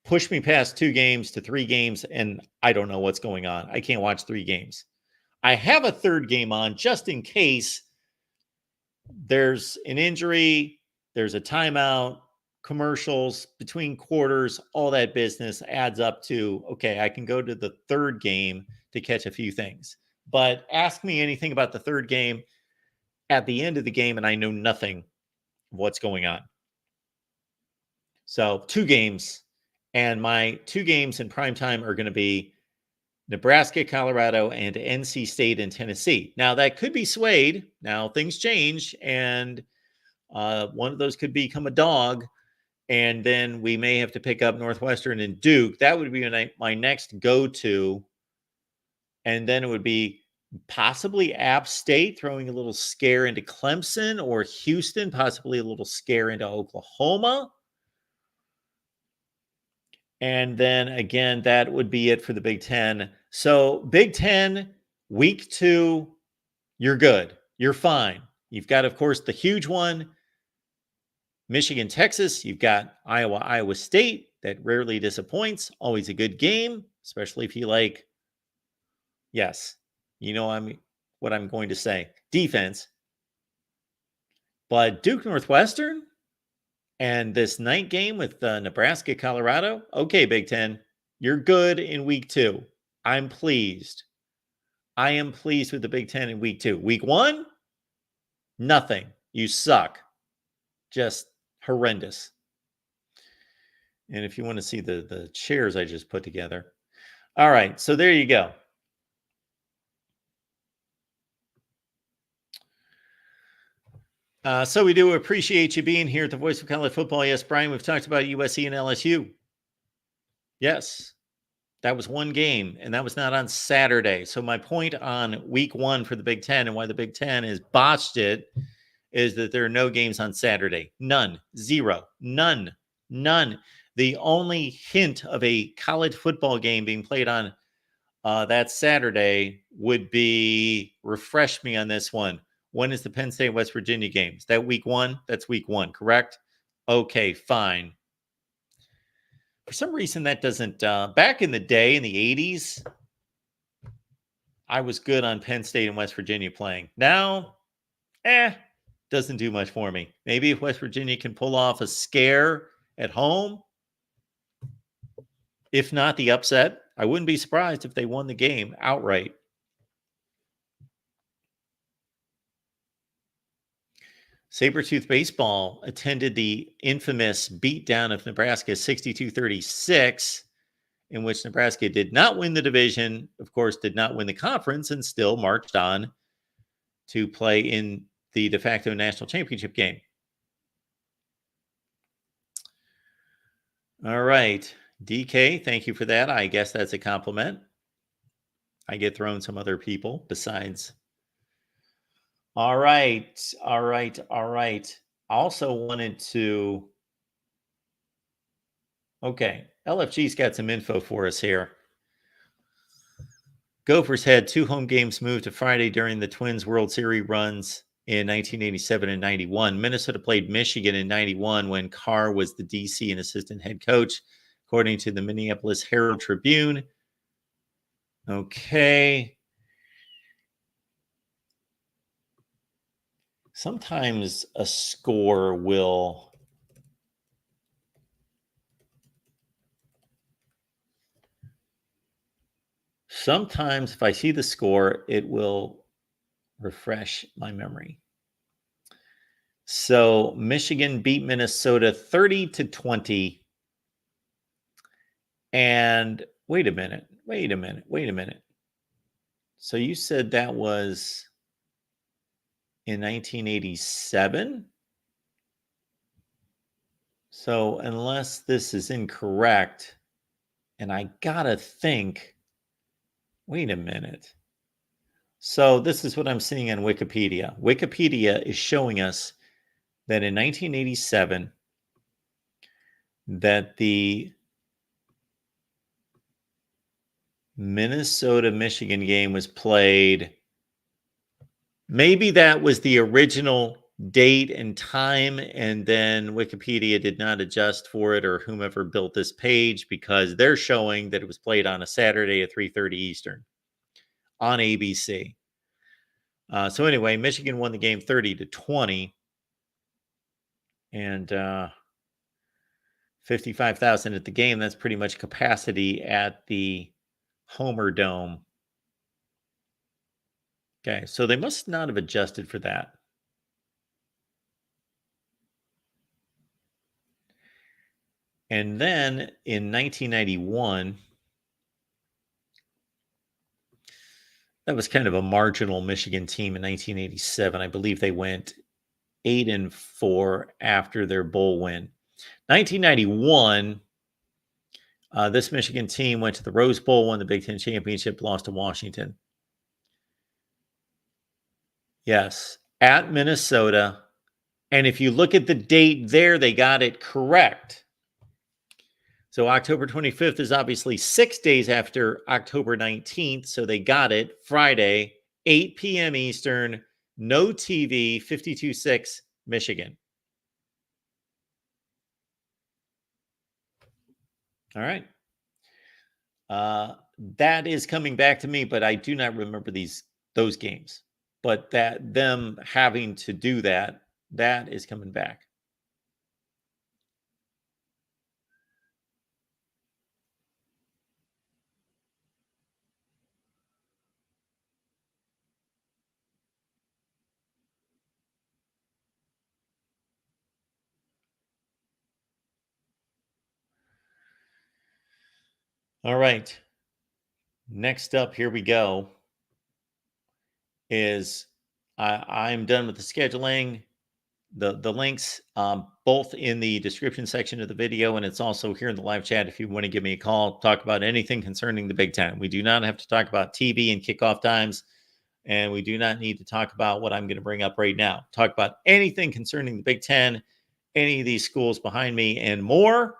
push me past 2 games to 3 games, and I don't know what's going on. I can't watch 3 games. I have a 3rd game on just in case there's an injury, there's a timeout, commercials, between quarters, all that business adds up to, okay, I can go to the 3rd game to catch a few things. But ask me anything about the 3rd game at the end of the game, and I know nothing of what's going on. So 2 games, and my 2 games in prime time are going to be Nebraska, Colorado, and NC State and Tennessee. Now, that could be swayed. Now, things change, and one of those could become a dog, and then we may have to pick up Northwestern and Duke. That would be my next go-to, and then it would be possibly App State throwing a little scare into Clemson, or Houston, possibly a little scare into Oklahoma. And then again, that would be it for the Big Ten. So Big Ten, week 2, you're good. You're fine. You've got, of course, the huge one, Michigan, Texas. You've got Iowa, Iowa State. That rarely disappoints. Always a good game, especially if you like, yes, you know what I'm going to say, defense. But Duke Northwestern and this night game with Nebraska, Colorado. Okay, Big Ten, you're good in week 2. I'm pleased. I am pleased with the Big Ten in week 2. Week 1, nothing. You suck. Just horrendous. And if you want to see the chairs I just put together. All right, so there you go. So we do appreciate you being here at the Voice of College Football. Yes, Brian, we've talked about USC and LSU. Yes, that was one game, and that was not on Saturday. So my point on week one for the Big Ten and why the Big Ten has botched it is that there are no games on Saturday. None. Zero. None. None. The only hint of a college football game being played on that Saturday would be, refresh me on this one. When is the Penn State West Virginia game? Is that week one? That's week one, correct? Okay, fine. For some reason, that doesn't. Back in the day, in the 80s, I was good on Penn State and West Virginia playing. Now, doesn't do much for me. Maybe if West Virginia can pull off a scare at home, if not the upset, I wouldn't be surprised if they won the game outright. Sabretooth Baseball attended the infamous beatdown of Nebraska 62-36, in which Nebraska did not win the division, of course, did not win the conference, and still marched on to play in the de facto national championship game. All right. DK, thank you for that. I guess that's a compliment. I get thrown some other people besides. All right. All right. All right. I also wanted to. Okay. LFG's got some info for us here. Gophers had 2 home games moved to Friday during the Twins World Series runs in 1987 and 91. Minnesota played Michigan in 91 when Carr was the DC and assistant head coach, according to the Minneapolis Herald Tribune. Okay. Sometimes a score will sometimes if I see the score, it will refresh my memory. So Michigan beat Minnesota 30-20. And wait a minute. So you said that was in 1987? So unless this is incorrect, and I gotta think, wait a minute. So this is what I'm seeing on Wikipedia. Wikipedia is showing us that in 1987, that the Minnesota-Michigan game was played. Maybe that was the original date and time, and then Wikipedia did not adjust for it, or whomever built this page, because they're showing that it was played on a Saturday at 3:30 Eastern on ABC. So anyway, Michigan won the game 30-20, and 55,000 at the game. That's pretty much capacity at the Homer Dome. Okay, so they must not have adjusted for that. And then in 1991, that was kind of a marginal Michigan team in 1987. I believe they went 8-4 after their bowl win. 1991, this Michigan team went to the Rose Bowl, won the Big Ten championship, lost to Washington. Yes, at Minnesota. And if you look at the date there, they got it correct. So October 25th is obviously 6 days after October 19th. So they got it Friday, 8 p.m. Eastern, no TV, 52-6 Michigan. All right. That is coming back to me, but I do not remember those games. But that them having to do that is coming back. All right. Next up, here we go, is I'm done with the scheduling. the links both in the description section of the video, and it's also here in the live chat if you want to give me a call, talk about anything concerning the Big Ten. We do not have to talk about TV and kickoff times, and we do not need to talk about what I'm going to bring up right now. Talk about anything concerning the Big Ten, any of these schools behind me, and more.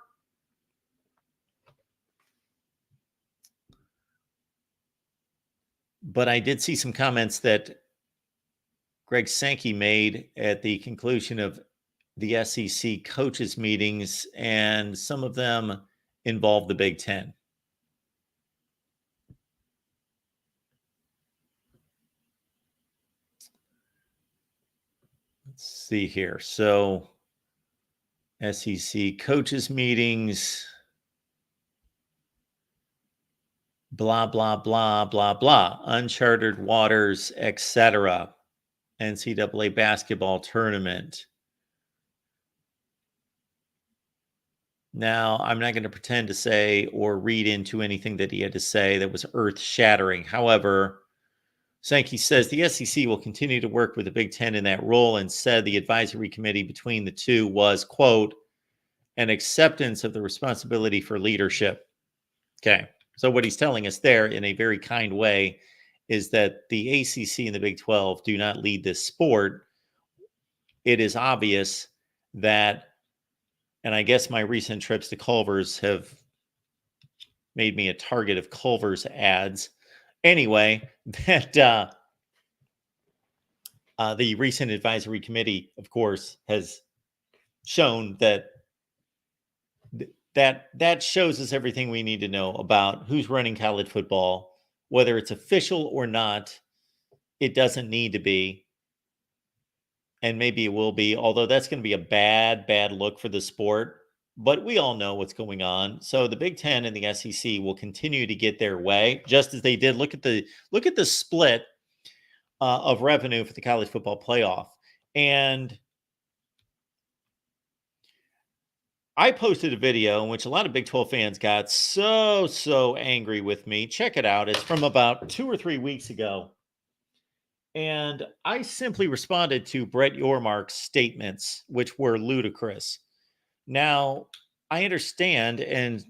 But I did see some comments that Greg Sankey made at the conclusion of the SEC coaches meetings, and some of them involve the Big Ten. Let's see here. So SEC coaches meetings, blah, blah, blah, blah, blah, uncharted waters, etc. NCAA basketball tournament. Now, I'm not going to pretend to say or read into anything that he had to say that was earth-shattering. However, Sankey says the SEC will continue to work with the Big Ten in that role, and said the advisory committee between the two was, quote, an acceptance of the responsibility for leadership. Okay, so what he's telling us there in a very kind way is that the ACC and the Big 12 do not lead this sport. It is obvious that, and I guess my recent trips to Culver's have made me a target of Culver's ads. Anyway, that the recent advisory committee, of course, has shown that that shows us everything we need to know about who's running college football, whether it's official or not. It doesn't need to be, and maybe it will be, although that's going to be a bad look for the sport. But we all know what's going on. So the Big Ten and the SEC will continue to get their way, just as they did. Look at the split of revenue for the college football playoff. And I posted a video in which a lot of Big 12 fans got so angry with me. Check it out. It's from about 2 or 3 weeks ago. And I simply responded to Brett Yormark's statements, which were ludicrous. Now, I understand and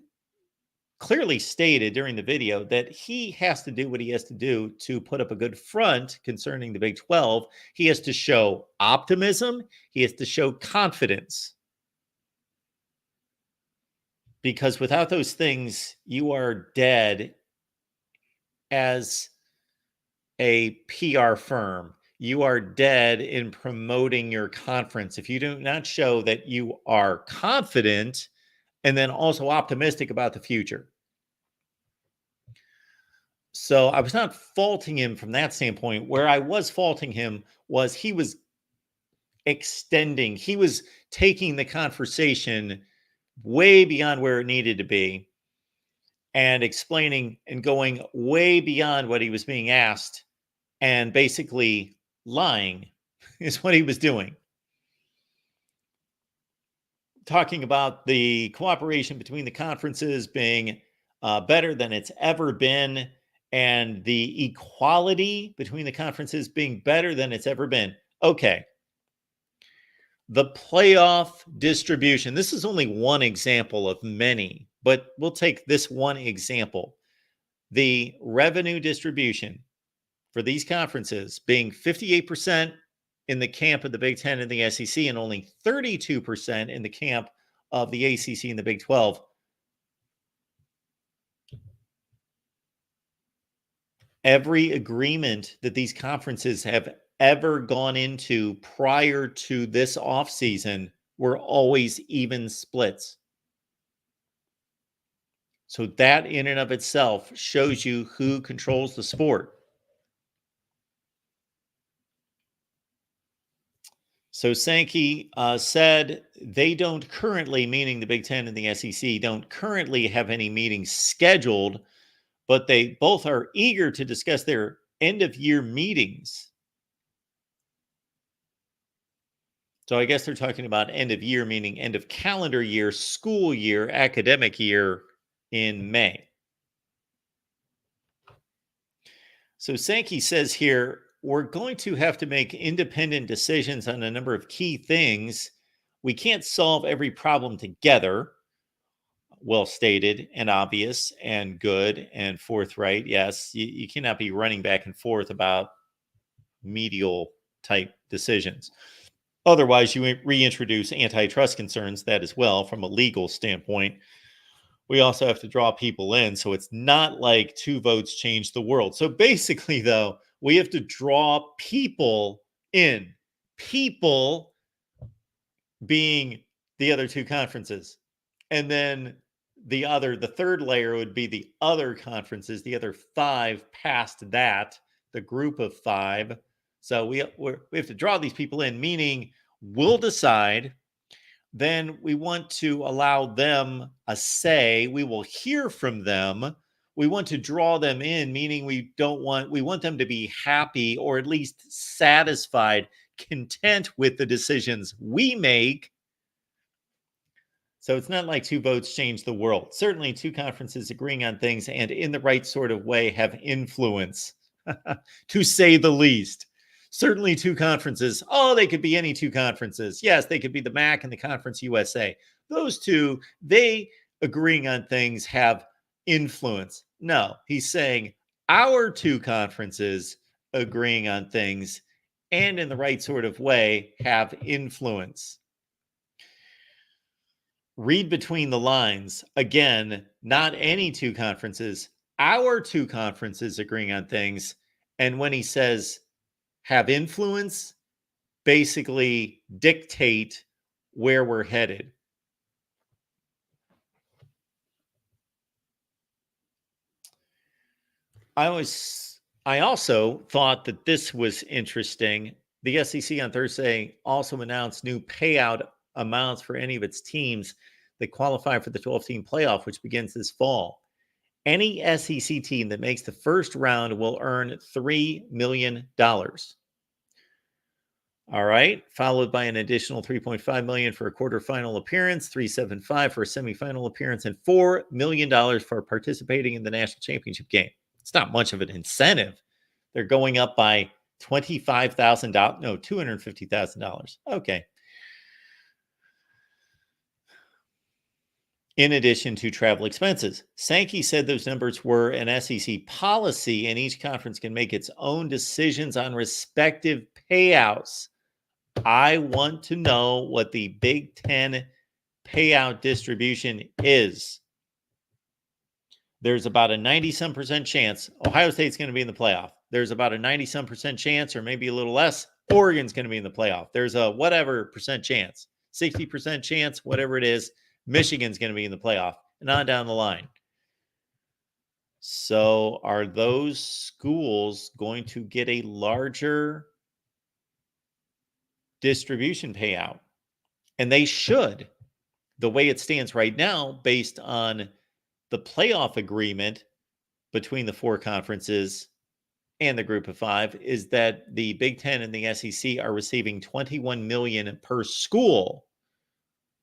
clearly stated during the video that he has to do what he has to do to put up a good front concerning the Big 12. He has to show optimism. He has to show confidence. Because without those things, you are dead as a PR firm. You are dead in promoting your conference. If you do not show that you are confident and then also optimistic about the future. So I was not faulting him from that standpoint. Where I was faulting him was he was extending, he was taking the conversation way beyond where it needed to be and explaining and going way beyond what he was being asked and basically lying is what he was doing. Talking about the cooperation between the conferences being better than it's ever been, and the equality between the conferences being better than it's ever been. Okay. The playoff distribution. This is only one example of many, but we'll take this one example. The revenue distribution for these conferences being 58% in the camp of the Big Ten and the SEC, and only 32% in the camp of the ACC and the Big 12. Every agreement that these conferences have ever gone into prior to this offseason were always even splits. So that in and of itself shows you who controls the sport. So Sankey said they don't currently, meaning the Big Ten and the SEC, don't currently have any meetings scheduled, but they both are eager to discuss their end-of-year meetings. So I guess they're talking about end of year, meaning end of calendar year, school year, academic year in May. So Sankey says here, we're going to have to make independent decisions on a number of key things. We can't solve every problem together. Well stated and obvious and good and forthright. Yes, you cannot be running back and forth about medial type decisions. Otherwise, you reintroduce antitrust concerns that as well from a legal standpoint. We also have to draw people in. So it's not like 2 votes change the world. So basically, though, we have to draw people in. People being the other 2 conferences. And then the third layer would be the other conferences, the other 5 past that, the group of 5. So we have to draw these people in, meaning we'll decide. Then we want to allow them a say. We will hear from them. We want to draw them in, meaning we want them to be happy or at least satisfied, content with the decisions we make. So it's not like 2 votes change the world. Certainly 2 conferences agreeing on things and in the right sort of way have influence, to say the least. Certainly 2 conferences. Oh, they could be any 2 conferences. Yes, they could be the MAC and the Conference USA. Those 2, they agreeing on things have influence. No, he's saying our 2 conferences agreeing on things and in the right sort of way have influence. Read between the lines. Again, not any 2 conferences, our 2 conferences agreeing on things. And when he says have influence, basically dictate where we're headed. I also thought that this was interesting. The SEC on Thursday also announced new payout amounts for any of its teams that qualify for the 12-team playoff, which begins this fall. Any SEC team that makes the first round will earn $3 million. All right, followed by an additional $3.5 million for a quarterfinal appearance, $3.75 for a semifinal appearance, and $4 million for participating in the national championship game. It's not much of an incentive. They're going up by $25,000. No, $250,000. Okay. In addition to travel expenses. Sankey said those numbers were an SEC policy, and each conference can make its own decisions on respective payouts. I want to know what the Big Ten payout distribution is. There's about a 90-some% chance Ohio State's going to be in the playoff. There's about a 90-some% chance, or maybe a little less, Oregon's going to be in the playoff. There's a whatever percent chance, 60% chance, whatever it is, Michigan's going to be in the playoff, and on down the line. So are those schools going to get a larger distribution payout? And they should. The way it stands right now, based on the playoff agreement between the 4 conferences and the group of 5, is that the Big Ten and the SEC are receiving $21 million per school.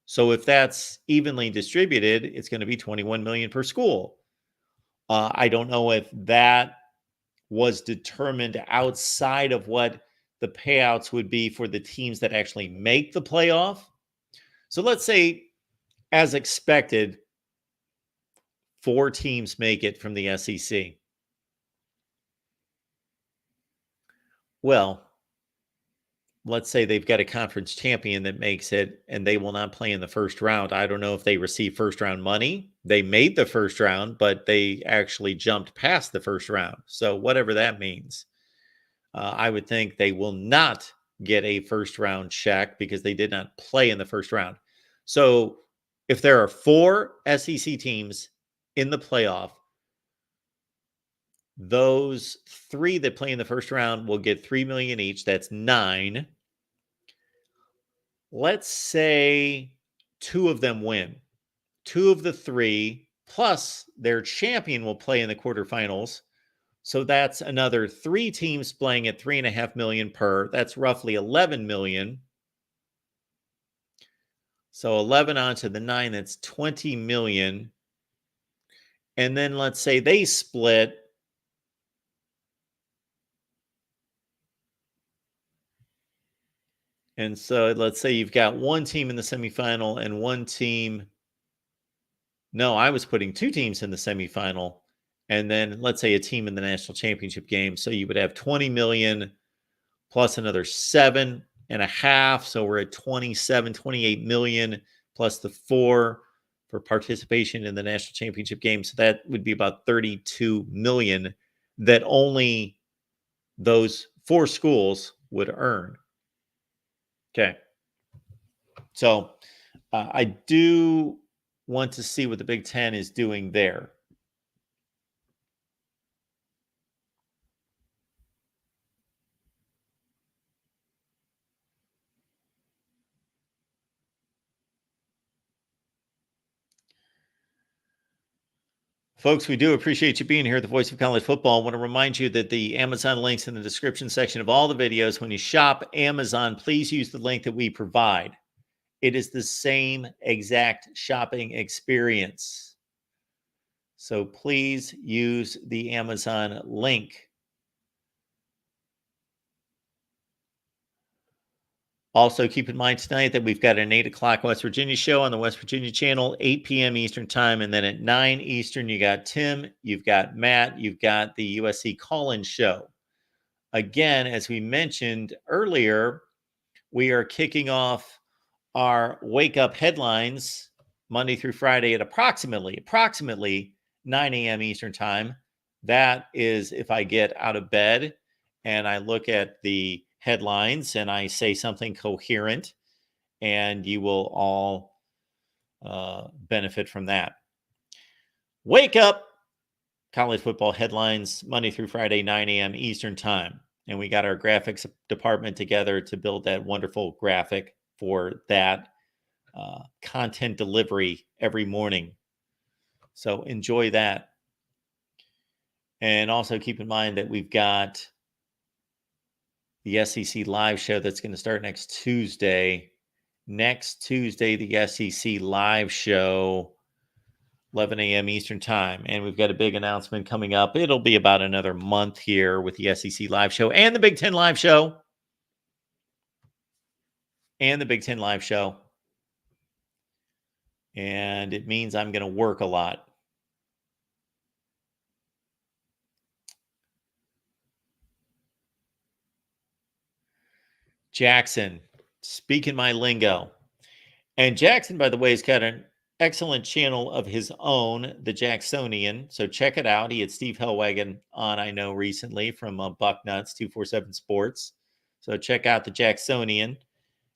So if that's evenly distributed, it's going to be $21 million per school. I don't know if that was determined outside of what the payouts would be for the teams that actually make the playoff. So let's say, as expected, 4 teams make it from the SEC. Well, let's say they've got a conference champion that makes it and they will not play in the first round. I don't know if they receive first round money. They made the first round, but they actually jumped past the first round. So whatever that means, I would think they will not get a first round check because they did not play in the first round. So if there are 4 SEC teams in the playoff, those 3 that play in the first round will get $3 million each. That's 9. Let's say 2 of them win. 2 of the 3, plus their champion, will play in the quarterfinals. So that's another 3 teams playing at $3.5 million per. That's roughly $11 million. So 11 onto the 9, that's $20 million. And then let's say they split And so let's say you've got one team in the semifinal and one team. No, I was putting two teams in the semifinal and then let's say a team in the national championship game. So you would have 20 million plus another 7.5. So we're at 27, 28 million plus the 4 for participation in the national championship game. So that would be about 32 million that only those 4 schools would earn. Okay. So I do want to see what the Big Ten is doing there. Folks, we do appreciate you being here at the Voice of College Football. I want to remind you that the Amazon links in the description section of all the videos. When you shop Amazon, please use the link that we provide. It is the same exact shopping experience. So please use the Amazon link. Also, keep in mind tonight that we've got an 8 o'clock West Virginia show on the West Virginia channel, 8 p.m. Eastern time. And then at 9 Eastern, you got Tim, you've got Matt, you've got the USC call-in show. Again, as we mentioned earlier, we are kicking off our Wake Up headlines Monday through Friday at approximately 9 a.m. Eastern time. That is if I get out of bed and I look at the headlines and I say something coherent, and you will all benefit from that. Wake Up college football headlines Monday through Friday, 9 a.m. Eastern time. And we got our graphics department together to build that wonderful graphic for that content delivery every morning. So enjoy that. And also keep in mind that we've got the SEC live show that's going to start next Tuesday. Next Tuesday, the SEC live show, 11 a.m. Eastern time. And we've got a big announcement coming up. It'll be about another month here with the SEC live show and the Big Ten live show. And it means I'm going to work a lot. Jackson, speaking my lingo. And Jackson, by the way, has got an excellent channel of his own, the Jacksonian. So check it out. He had Steve Hellwagon on, I know, recently from Bucknuts 247 Sports. So check out the Jacksonian,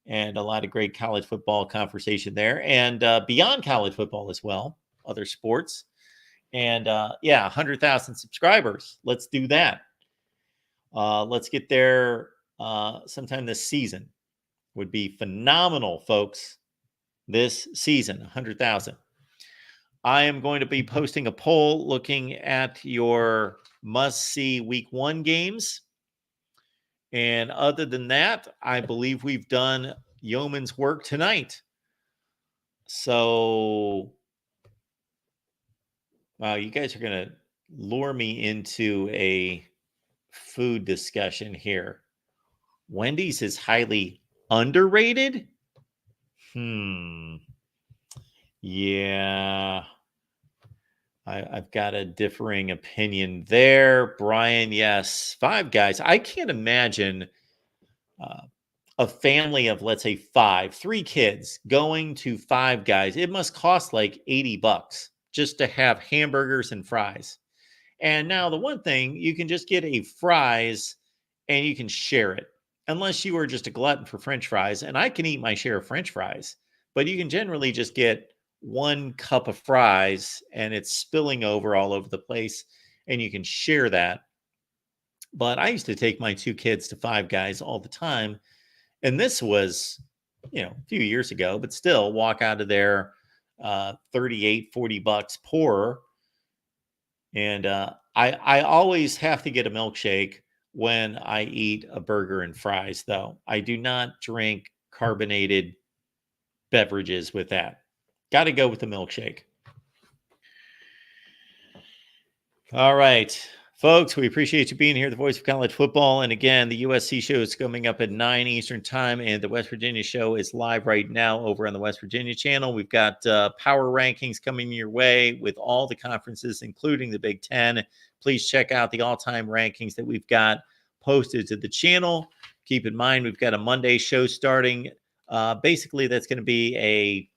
and a lot of great college football conversation there, and beyond college football as well, other sports. And 100,000 subscribers. Let's do that. Let's get there sometime this season. Would be phenomenal, folks. This season, 100,000. I am going to be posting a poll looking at your must-see Week 1 games. And other than that, I believe we've done yeoman's work tonight. So, wow, you guys are going to lure me into a food discussion here. Wendy's is highly underrated? Yeah. I've got a differing opinion there. Brian, yes. Five Guys. I can't imagine a family of, let's say, 3 kids going to Five Guys. It must cost like $80 just to have hamburgers and fries. And now the one thing, you can just get a fries and you can share it. Unless you are just a glutton for French fries. And I can eat my share of French fries. But you can generally just get 1 cup of fries and it's spilling over all over the place. And you can share that. But I used to take my 2 kids to Five Guys all the time. And this was, a few years ago. But still, walk out of there $38, $40 poorer. And I always have to get a milkshake when I eat a burger and fries, though. I do not drink carbonated beverages with that. Got to go with the milkshake. All right. Folks, we appreciate you being here, the voice of college football. And again, the USC show is coming up at 9 Eastern time, and the West Virginia show is live right now over on the West Virginia channel. We've got power rankings coming your way with all the conferences, including the Big Ten. Please check out the all-time rankings that we've got posted to the channel. Keep in mind, we've got a Monday show starting. Basically, that's going to be a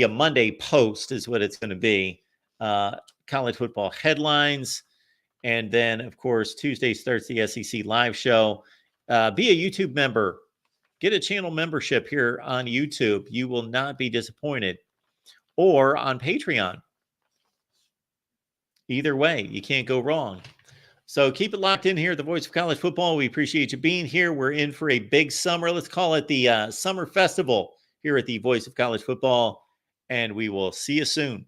Monday post is what it's going to be. College football headlines. And then, of course, Tuesday starts the SEC live show. Be a YouTube member. Get a channel membership here on YouTube. You will not be disappointed. Or on Patreon. Either way, you can't go wrong. So keep it locked in here, the voice of college football. We appreciate you being here. We're in for a big summer. Let's call it the Summer Festival here at the Voice of College Football. And we will see you soon.